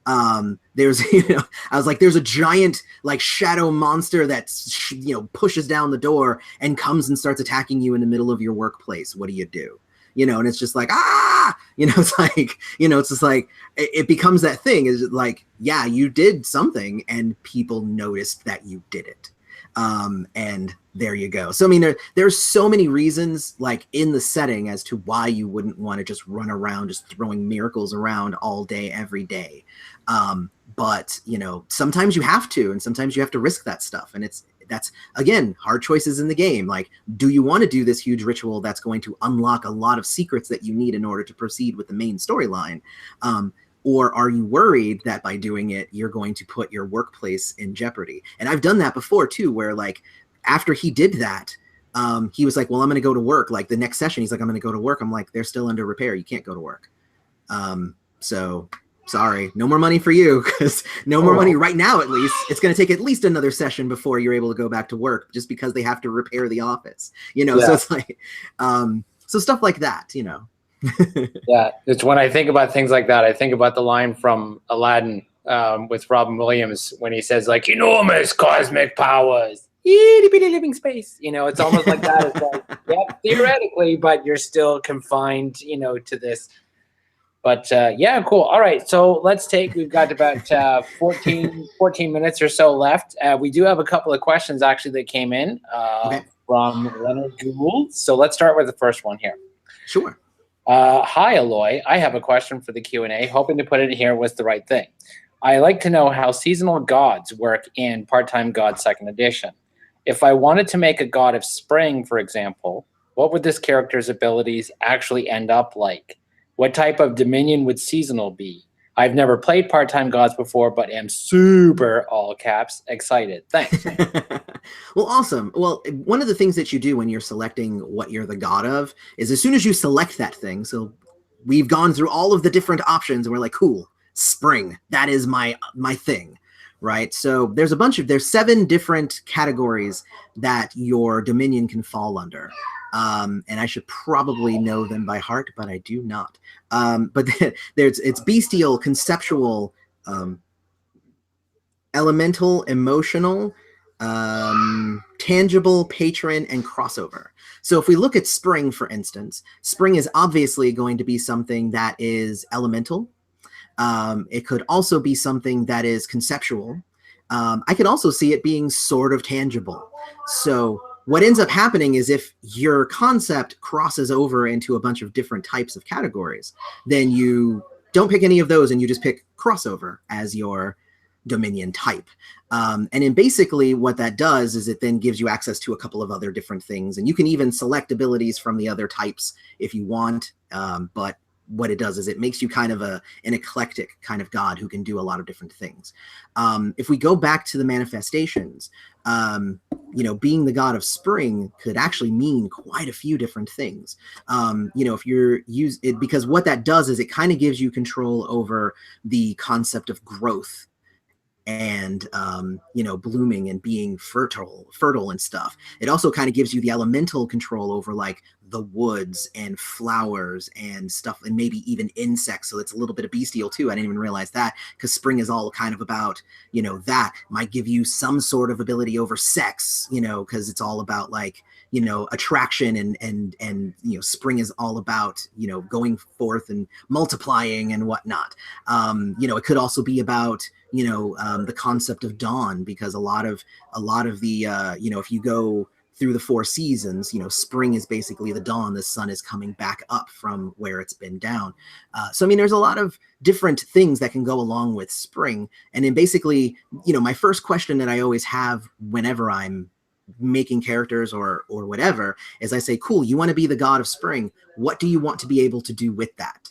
there's, I was like, there's a giant like shadow monster that's, pushes down the door and comes and starts attacking you in the middle of your workplace. What do you do? And it's just like, it's like, it's just like, it becomes that thing is like, yeah, you did something and people noticed that you did it. And there you go. So, I mean, there's so many reasons like in the setting as to why you wouldn't want to just run around, just throwing miracles around all day, every day. But, sometimes you have to, and sometimes you have to risk that stuff. And that's again, hard choices in the game. Like, do you want to do this huge ritual that's going to unlock a lot of secrets that you need in order to proceed with the main storyline? Or are you worried that by doing it, you're going to put your workplace in jeopardy? And I've done that before too, where like after he did that, he was like, well, I'm going to go to work. Like the next session, he's like, I'm going to go to work. I'm like, they're still under repair. You can't go to work. So sorry, no more money for you, because no more money right now, at least. It's going to take at least another session before you're able to go back to work, just because they have to repair the office, So it's like, so stuff like that, Yeah, it's when I think about things like that, I think about the line from Aladdin with Robin Williams when he says like enormous cosmic powers, itty bitty living space. It's almost like that. It's like, yeah, theoretically, but you're still confined, to this. But yeah, cool. All right, so we've got about 14 minutes or so left. We do have a couple of questions actually that came in from Leonard Gould. So let's start with the first one here. Sure. Hi, Eloy. I have a question for the Q&A. Hoping to put it here was the right thing. I like to know how seasonal gods work in Part-Time God 2nd Edition. If I wanted to make a god of spring, for example, what would this character's abilities actually end up like? What type of dominion would seasonal be? I've never played Part-Time Gods before, but am super, all caps, excited. Thanks. Well, awesome. Well, one of the things that you do when you're selecting what you're the god of is as soon as you select that thing, so we've gone through all of the different options and we're like, cool, spring, that is my thing, right? So there's 7 different categories that your dominion can fall under. And I should probably know them by heart, but I do not. But it's bestial, conceptual, elemental, emotional, tangible, patron, and crossover. So if we look at spring, for instance, spring is obviously going to be something that is elemental. It could also be something that is conceptual. I could also see it being sort of tangible. So what ends up happening is if your concept crosses over into a bunch of different types of categories, then you don't pick any of those and you just pick crossover as your dominion type. And then basically what that does is it then gives you access to a couple of other different things. And you can even select abilities from the other types if you want. But what it does is it makes you kind of an eclectic kind of god who can do a lot of different things. If we go back to the manifestations, being the god of spring could actually mean quite a few different things. If you're because what that does is it kind of gives you control over the concept of growth and blooming and being fertile and stuff. It also kind of gives you the elemental control over like the woods and flowers and stuff, and maybe even insects. So it's a little bit of bestial too. I didn't even realize that, because spring is all kind of about, that might give you some sort of ability over sex, because it's all about like, attraction and spring is all about, going forth and multiplying and whatnot. It could also be about, the concept of dawn, because a lot of the, if you go through the 4 seasons, spring is basically the dawn. The sun is coming back up from where it's been down. So, I mean, there's a lot of different things that can go along with spring. And then basically, my first question that I always have whenever I'm making characters or whatever is I say, cool, you want to be the god of spring. What do you want to be able to do with that?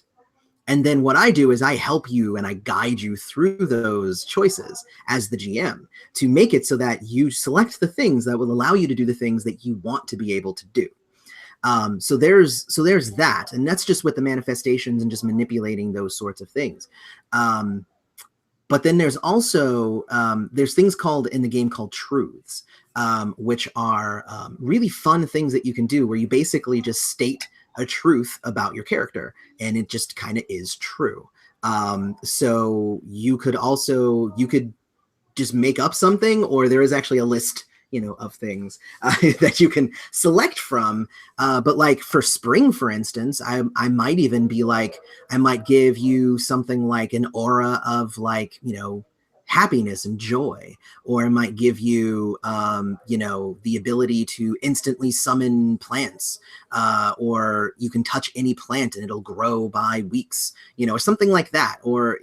And then what I do is I help you and I guide you through those choices as the GM to make it so that you select the things that will allow you to do the things that you want to be able to do. So there's that. And that's just with the manifestations and just manipulating those sorts of things. But then there's also there's things called in the game called truths, which are really fun things that you can do where you basically just state a truth about your character, and it just kind of is true. So you could just make up something, or there is actually a list, of things that you can select from. But like for spring, for instance, I might even be like, I might give you something like an aura of like, happiness and joy, or I might give you, the ability to instantly summon plants, or you can touch any plant and it'll grow by weeks, or something like that, or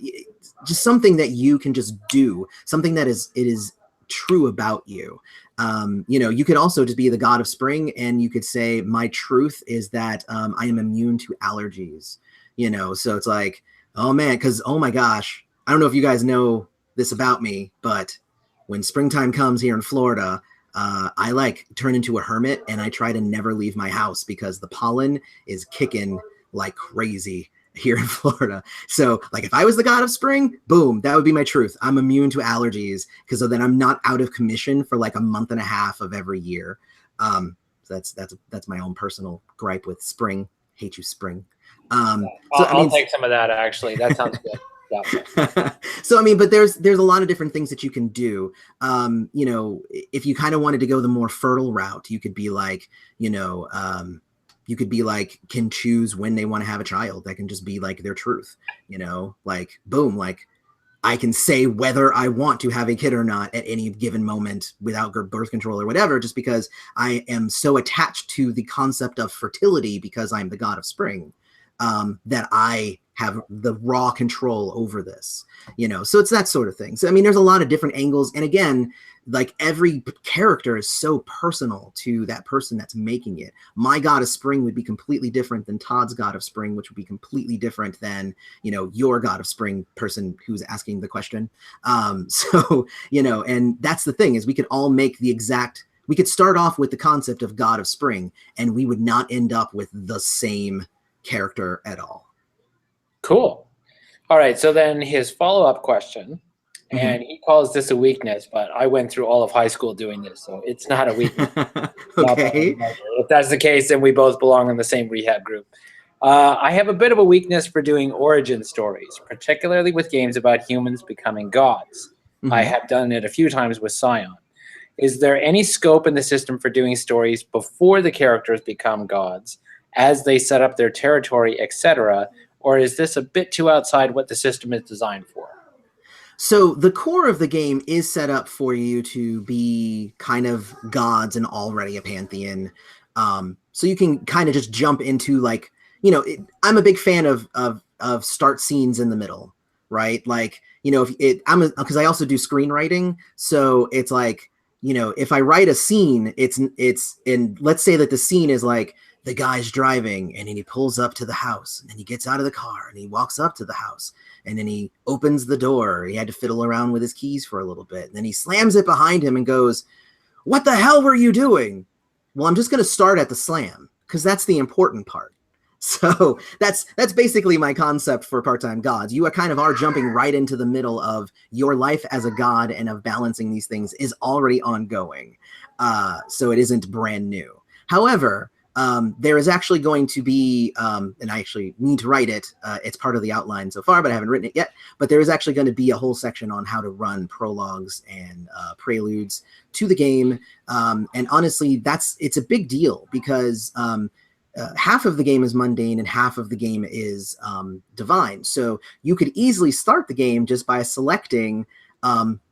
just something that you can just do, something that it is true about you. You could also just be the god of spring, and you could say, my truth is that I am immune to allergies. So it's like, oh man, because oh my gosh, I don't know if you guys know this about me, but when springtime comes here in Florida, I like turn into a hermit, and I try to never leave my house because the pollen is kicking like crazy here in Florida. So like if I was the god of spring, boom, that would be my truth. I'm immune to allergies because then I'm not out of commission for like a month and a half of every year. So that's my own personal gripe with spring. Hate you, spring. I'll take some of that, actually. That sounds good. Yeah. So I mean, but there's a lot of different things that you can do. If you kind of wanted to go the more fertile route, you could be like, can choose when they want to have a child. That can just be like their truth, like boom, like I can say whether I want to have a kid or not at any given moment without birth control or whatever, just because I am so attached to the concept of fertility because I'm the god of spring, that I have the raw control over this, so it's that sort of thing. So, I mean, there's a lot of different angles. And again, like every character is so personal to that person that's making it. My god of spring would be completely different than Todd's god of spring, which would be completely different than, your god of spring person who's asking the question. So, and that's the thing is we could all make we could start off with the concept of god of spring, and we would not end up with the same character at all. Cool. All right. So then his follow-up question, and he calls this a weakness, but I went through all of high school doing this, so it's not a weakness. Okay. If that's the case, then we both belong in the same rehab group. I have a bit of a weakness for doing origin stories, particularly with games about humans becoming gods. I have done it a few times with Scion. Is there any scope in the system for doing stories before the characters become gods, as they set up their territory, etc., or is this a bit too outside what the system is designed for? So the core of the game is set up for you to be kind of gods and already a pantheon. So you can kind of just jump into like, I'm a big fan of start scenes in the middle, right? Like, because I also do screenwriting. So it's like, if I write a scene, and let's say that the scene is like, the guy's driving and then he pulls up to the house and then he gets out of the car and he walks up to the house and then he opens the door. He had to fiddle around with his keys for a little bit. And then he slams it behind him and goes, "What the hell were you doing?" Well, I'm just going to start at the slam because that's the important part. So that's basically my concept for part-time gods. You are jumping right into the middle of your life as a god, and of balancing these things is already ongoing. So it isn't brand new. However, there is actually going to be, and I actually need to write it. It's part of the outline so far, but I haven't written it yet. But there is actually going to be a whole section on how to run prologues and preludes to the game. And honestly, it's a big deal because half of the game is mundane and half of the game is divine. So you could easily start the game just by selecting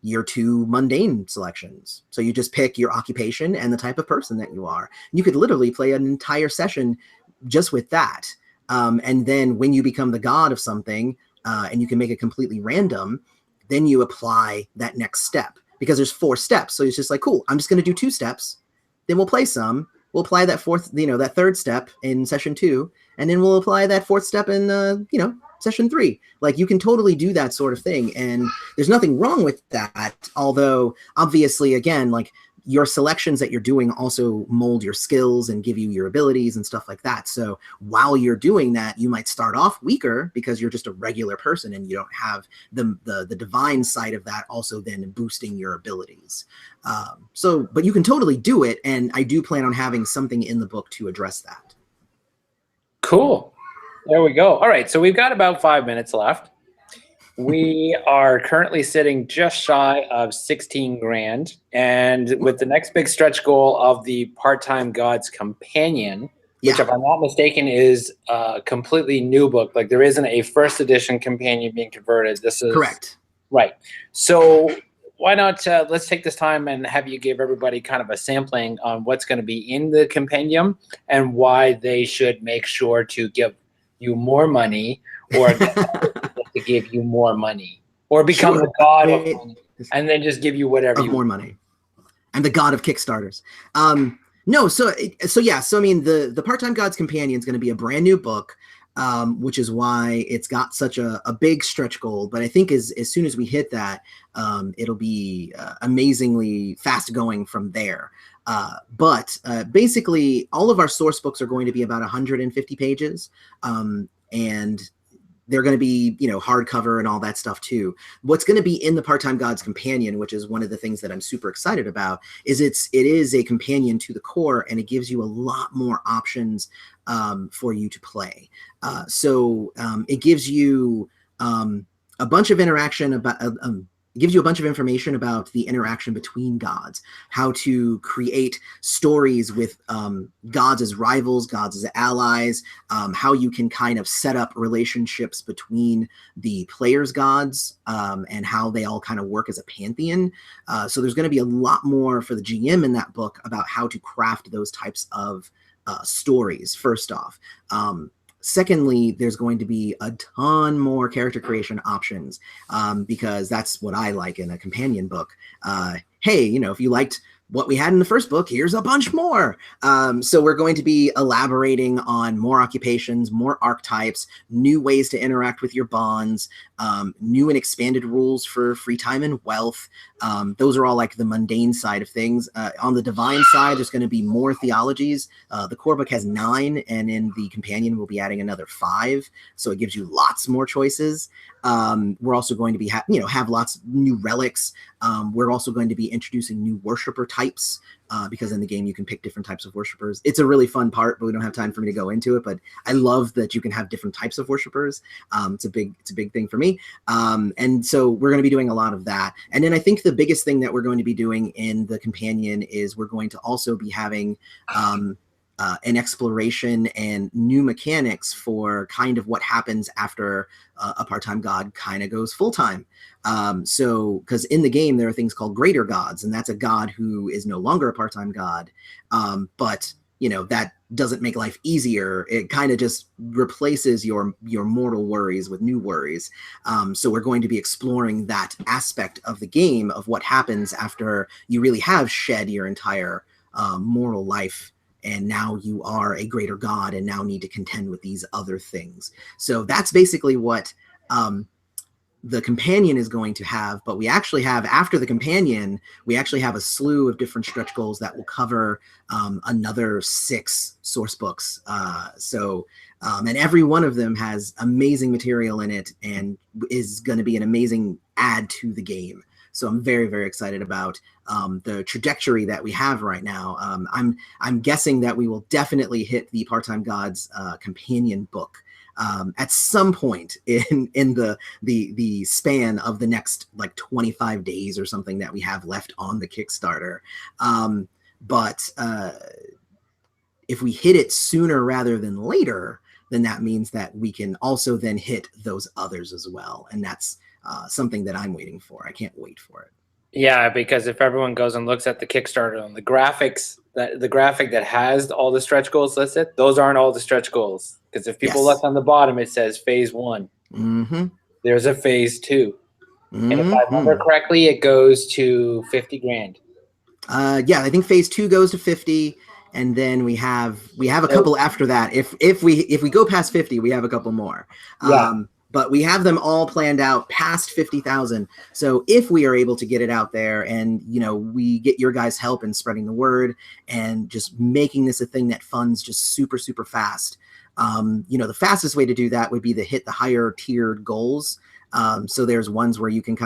your two mundane selections. So you just pick your occupation and the type of person that you are. You could literally play an entire session just with that. And then when you become the god of something, and you can make it completely random, then you apply that next step, because there's 4 steps. So it's just like, cool, I'm just going to do 2 steps. Then we'll play some. We'll apply that that 3rd step in session 2, and then we'll apply that 4th step in, session 3. Like, you can totally do that sort of thing. And there's nothing wrong with that. Although obviously, again, like your selections that you're doing also mold your skills and give you your abilities and stuff like that. So while you're doing that, you might start off weaker because you're just a regular person and you don't have the divine side of that also then boosting your abilities. But you can totally do it, and I do plan on having something in the book to address that. Cool. There we go. All right, so we've got about 5 minutes left. We are currently sitting just shy of 16 grand. And with the next big stretch goal of the Part-Time Gods Companion, which, if I'm not mistaken, is a completely new book. Like, there isn't a first edition companion being converted. This is correct. Right. So why not let's take this time and have you give everybody kind of a sampling on what's going to be in the compendium and why they should make sure to give you more money or to give you more money or become the god of money and then just give you whatever you more money. I'm the god of Kickstarters. No, so I mean the Part-Time Gods Companion is going to be a brand new book, which is why it's got such a big stretch goal. But I think as soon as we hit that, it'll be amazingly fast going from there. But basically, all of our source books are going to be about 150 pages, and they're going to be, hardcover and all that stuff too. What's going to be in the Part-Time Gods Companion, which is one of the things that I'm super excited about, is it is a companion to the core, and it gives you a lot more options for you to play. So it gives you a bunch of interaction about. It gives you a bunch of information about the interaction between gods, how to create stories with gods as rivals, gods as allies, how you can kind of set up relationships between the players' gods, and how they all kind of work as a pantheon. So there's going to be a lot more for the GM in that book about how to craft those types of stories, first off. Secondly, there's going to be a ton more character creation options, because that's what I like in a companion book. Hey, if you liked what we had in the first book, here's a bunch more. So we're going to be elaborating on more occupations, more archetypes, new ways to interact with your bonds, new and expanded rules for free time and wealth. Those are all like the mundane side of things. On the divine side, there's going to be more theologies. The core book has 9, and in the companion, we'll be adding another 5. So it gives you lots more choices. We're also going to be have lots of new relics. We're also going to be introducing new worshiper types, because in the game you can pick different types of worshipers. It's a really fun part, but we don't have time for me to go into it. But I love that you can have different types of worshipers. It's a big thing for me. And so we're going to be doing a lot of that. And then I think the biggest thing that we're going to be doing in the companion is we're going to also be having an exploration and new mechanics for kind of what happens after a part-time god kind of goes full-time. So, because in the game, there are things called greater gods, and that's a god who is no longer a part-time god. But, that doesn't make life easier. It kind of just replaces your mortal worries with new worries. So we're going to be exploring that aspect of the game of what happens after you really have shed your entire mortal life, and now you are a greater god and now need to contend with these other things. So that's basically what the companion is going to have. But we actually have, after the companion, we actually have a slew of different stretch goals that will cover another 6 source books. And every one of them has amazing material in it and is going to be an amazing add to the game. So I'm very, very excited about the trajectory that we have right now. I'm guessing that we will definitely hit the Part-Time Gods companion book at some point in the span of the next like 25 days or something that we have left on the Kickstarter. But if we hit it sooner rather than later, then that means that we can also then hit those others as well. And that's something that I'm waiting for. I can't wait for it. Yeah, because if everyone goes and looks at the Kickstarter and the graphics, the graphic that has all the stretch goals listed, those aren't all the stretch goals. Because if people look on the bottom, it says phase 1. Mm-hmm. There's a phase 2. Mm-hmm. And if I remember correctly, it goes to 50 grand. Yeah, I think phase 2 goes to 50. And then we have a couple after that. If we go past 50, we have a couple more. Yeah. but we have them all planned out past 50,000. So if we are able to get it out there and, we get your guys' help in spreading the word and just making this a thing that funds just super, super fast, the fastest way to do that would be to hit the higher tiered goals. So there's ones where you can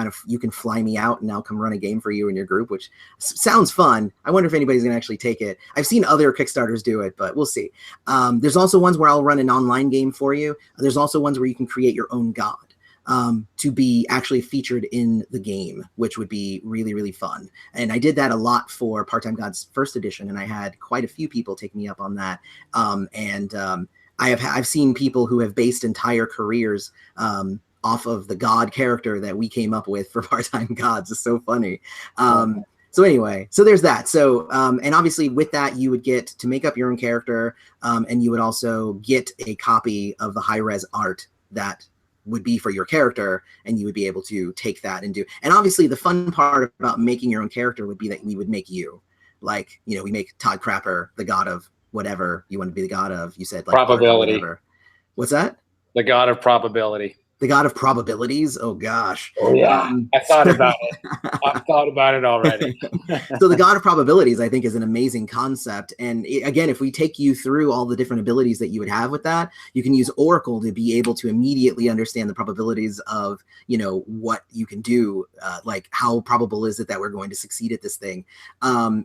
fly me out and I'll come run a game for you and your group, which sounds fun. I wonder if anybody's going to actually take it. I've seen other Kickstarters do it, but we'll see. There's also ones where I'll run an online game for you. There's also ones where you can create your own god to be actually featured in the game, which would be really, really fun. And I did that a lot for Part-Time Gods First Edition, and I had quite a few people take me up on that. I've seen people who have based entire careers off of the god character that we came up with for Part-Time Gods. It's so funny. So anyway, so there's that. So, and obviously with that, you would get to make up your own character, and you would also get a copy of the high-res art that would be for your character, and you would be able to take that and do. And obviously the fun part about making your own character would be that we would make you. Like, we make Todd Crapper the god of whatever you want to be the god of. You said like probability. What's that? The god of probability. The god of probabilities. Oh gosh. Oh yeah. I thought about it. I've thought about it already. So the god of probabilities, I think, is an amazing concept. And again, if we take you through all the different abilities that you would have with that, you can use Oracle to be able to immediately understand the probabilities of, what you can do. Like how probable is it that we're going to succeed at this thing?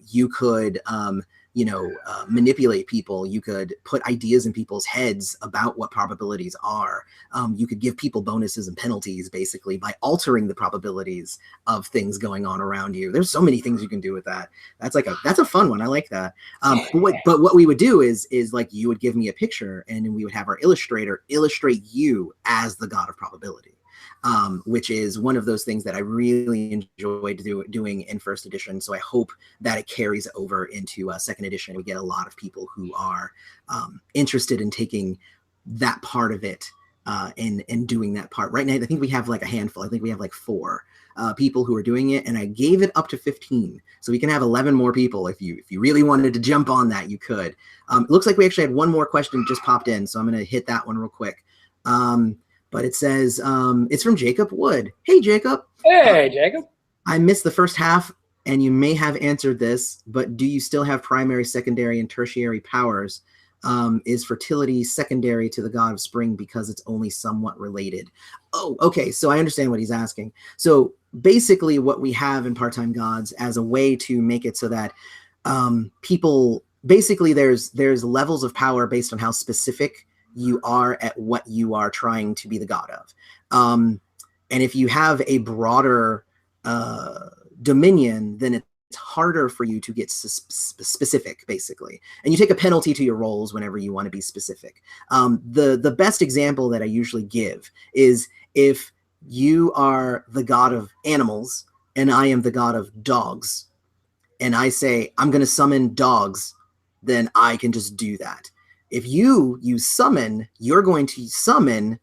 You could, manipulate people. You could put ideas in people's heads about what probabilities are. You could give people bonuses and penalties basically by altering the probabilities of things going on around you. There's so many things you can do with that. That's a fun one. I like that. But what we would do is like you would give me a picture and then we would have our illustrator illustrate you as the god of probability. Which is one of those things that I really enjoyed doing in first edition. So I hope that it carries over into second edition. We get a lot of people who are interested in taking that part of it and doing that part. Right now, I think we have like a handful. I think we have like 4 people who are doing it, and I gave it up to 15. So we can have 11 more people. If you really wanted to jump on that, you could. It looks like we actually had one more question just popped in, so I'm going to hit that one real quick. But it says, it's from Jacob Wood. Hey, Jacob. Hey, Jacob. I missed the first half, and you may have answered this, but do you still have primary, secondary, and tertiary powers? Is fertility secondary to the god of spring because it's only somewhat related? Oh, okay. So I understand what he's asking. So basically what we have in Part-Time Gods as a way to make it so that people, basically there's levels of power based on how specific you are at what you are trying to be the god of. And if you have a broader dominion, then it's harder for you to get specific, basically. And you take a penalty to your rolls whenever you want to be specific. The best example that I usually give is if you are the god of animals and I am the god of dogs, and I say, I'm going to summon dogs, then I can just do that. If you use summon, you're going to summon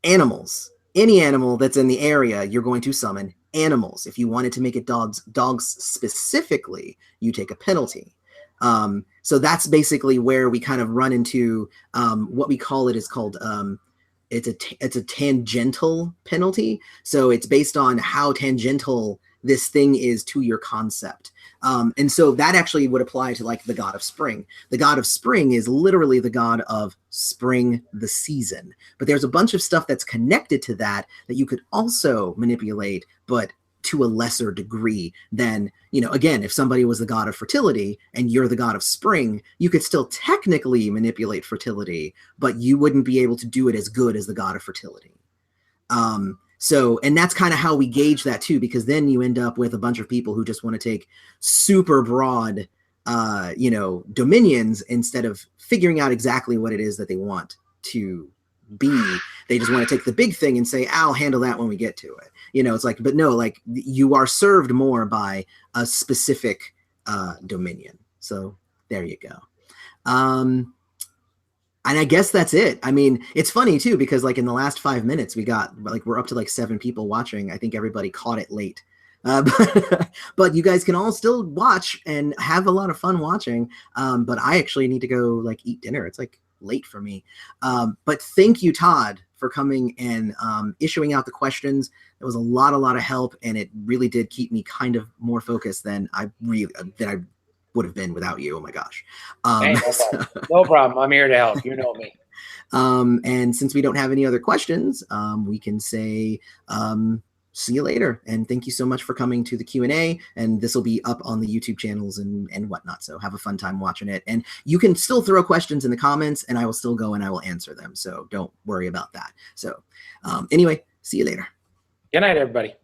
animals. Any animal that's in the area, you're going to summon animals. If you wanted to make it dogs specifically, you take a penalty. So that's basically where we kind of run into what we call it is called it's a tangential penalty. So it's based on how tangential this thing is to your concept. And so that actually would apply to like the god of spring. The god of spring is literally the god of spring, the season. But there's a bunch of stuff that's connected to that you could also manipulate, but to a lesser degree than, again, if somebody was the god of fertility and you're the god of spring, you could still technically manipulate fertility, but you wouldn't be able to do it as good as the god of fertility. So, and that's kind of how we gauge that too, because then you end up with a bunch of people who just want to take super broad, dominions instead of figuring out exactly what it is that they want to be. They just want to take the big thing and say, I'll handle that when we get to it. It's like, but no, like you are served more by a specific dominion. So there you go. And I guess that's it. I mean, it's funny too, because like in the last 5 minutes, we're up to like 7 people watching. I think everybody caught it late. But you guys can all still watch and have a lot of fun watching. But I actually need to go like eat dinner. It's like late for me. But thank you, Todd, for coming and issuing out the questions. It was a lot of help, and it really did keep me kind of more focused than I would have been without you. Oh my gosh. Hey, no problem. No problem. I'm here to help. You know me. And since we don't have any other questions, we can say see you later. And thank you so much for coming to the Q&A. And this will be up on the YouTube channels and whatnot. So have a fun time watching it. And you can still throw questions in the comments, and I will still go and I will answer them. So don't worry about that. So anyway, see you later. Good night, everybody.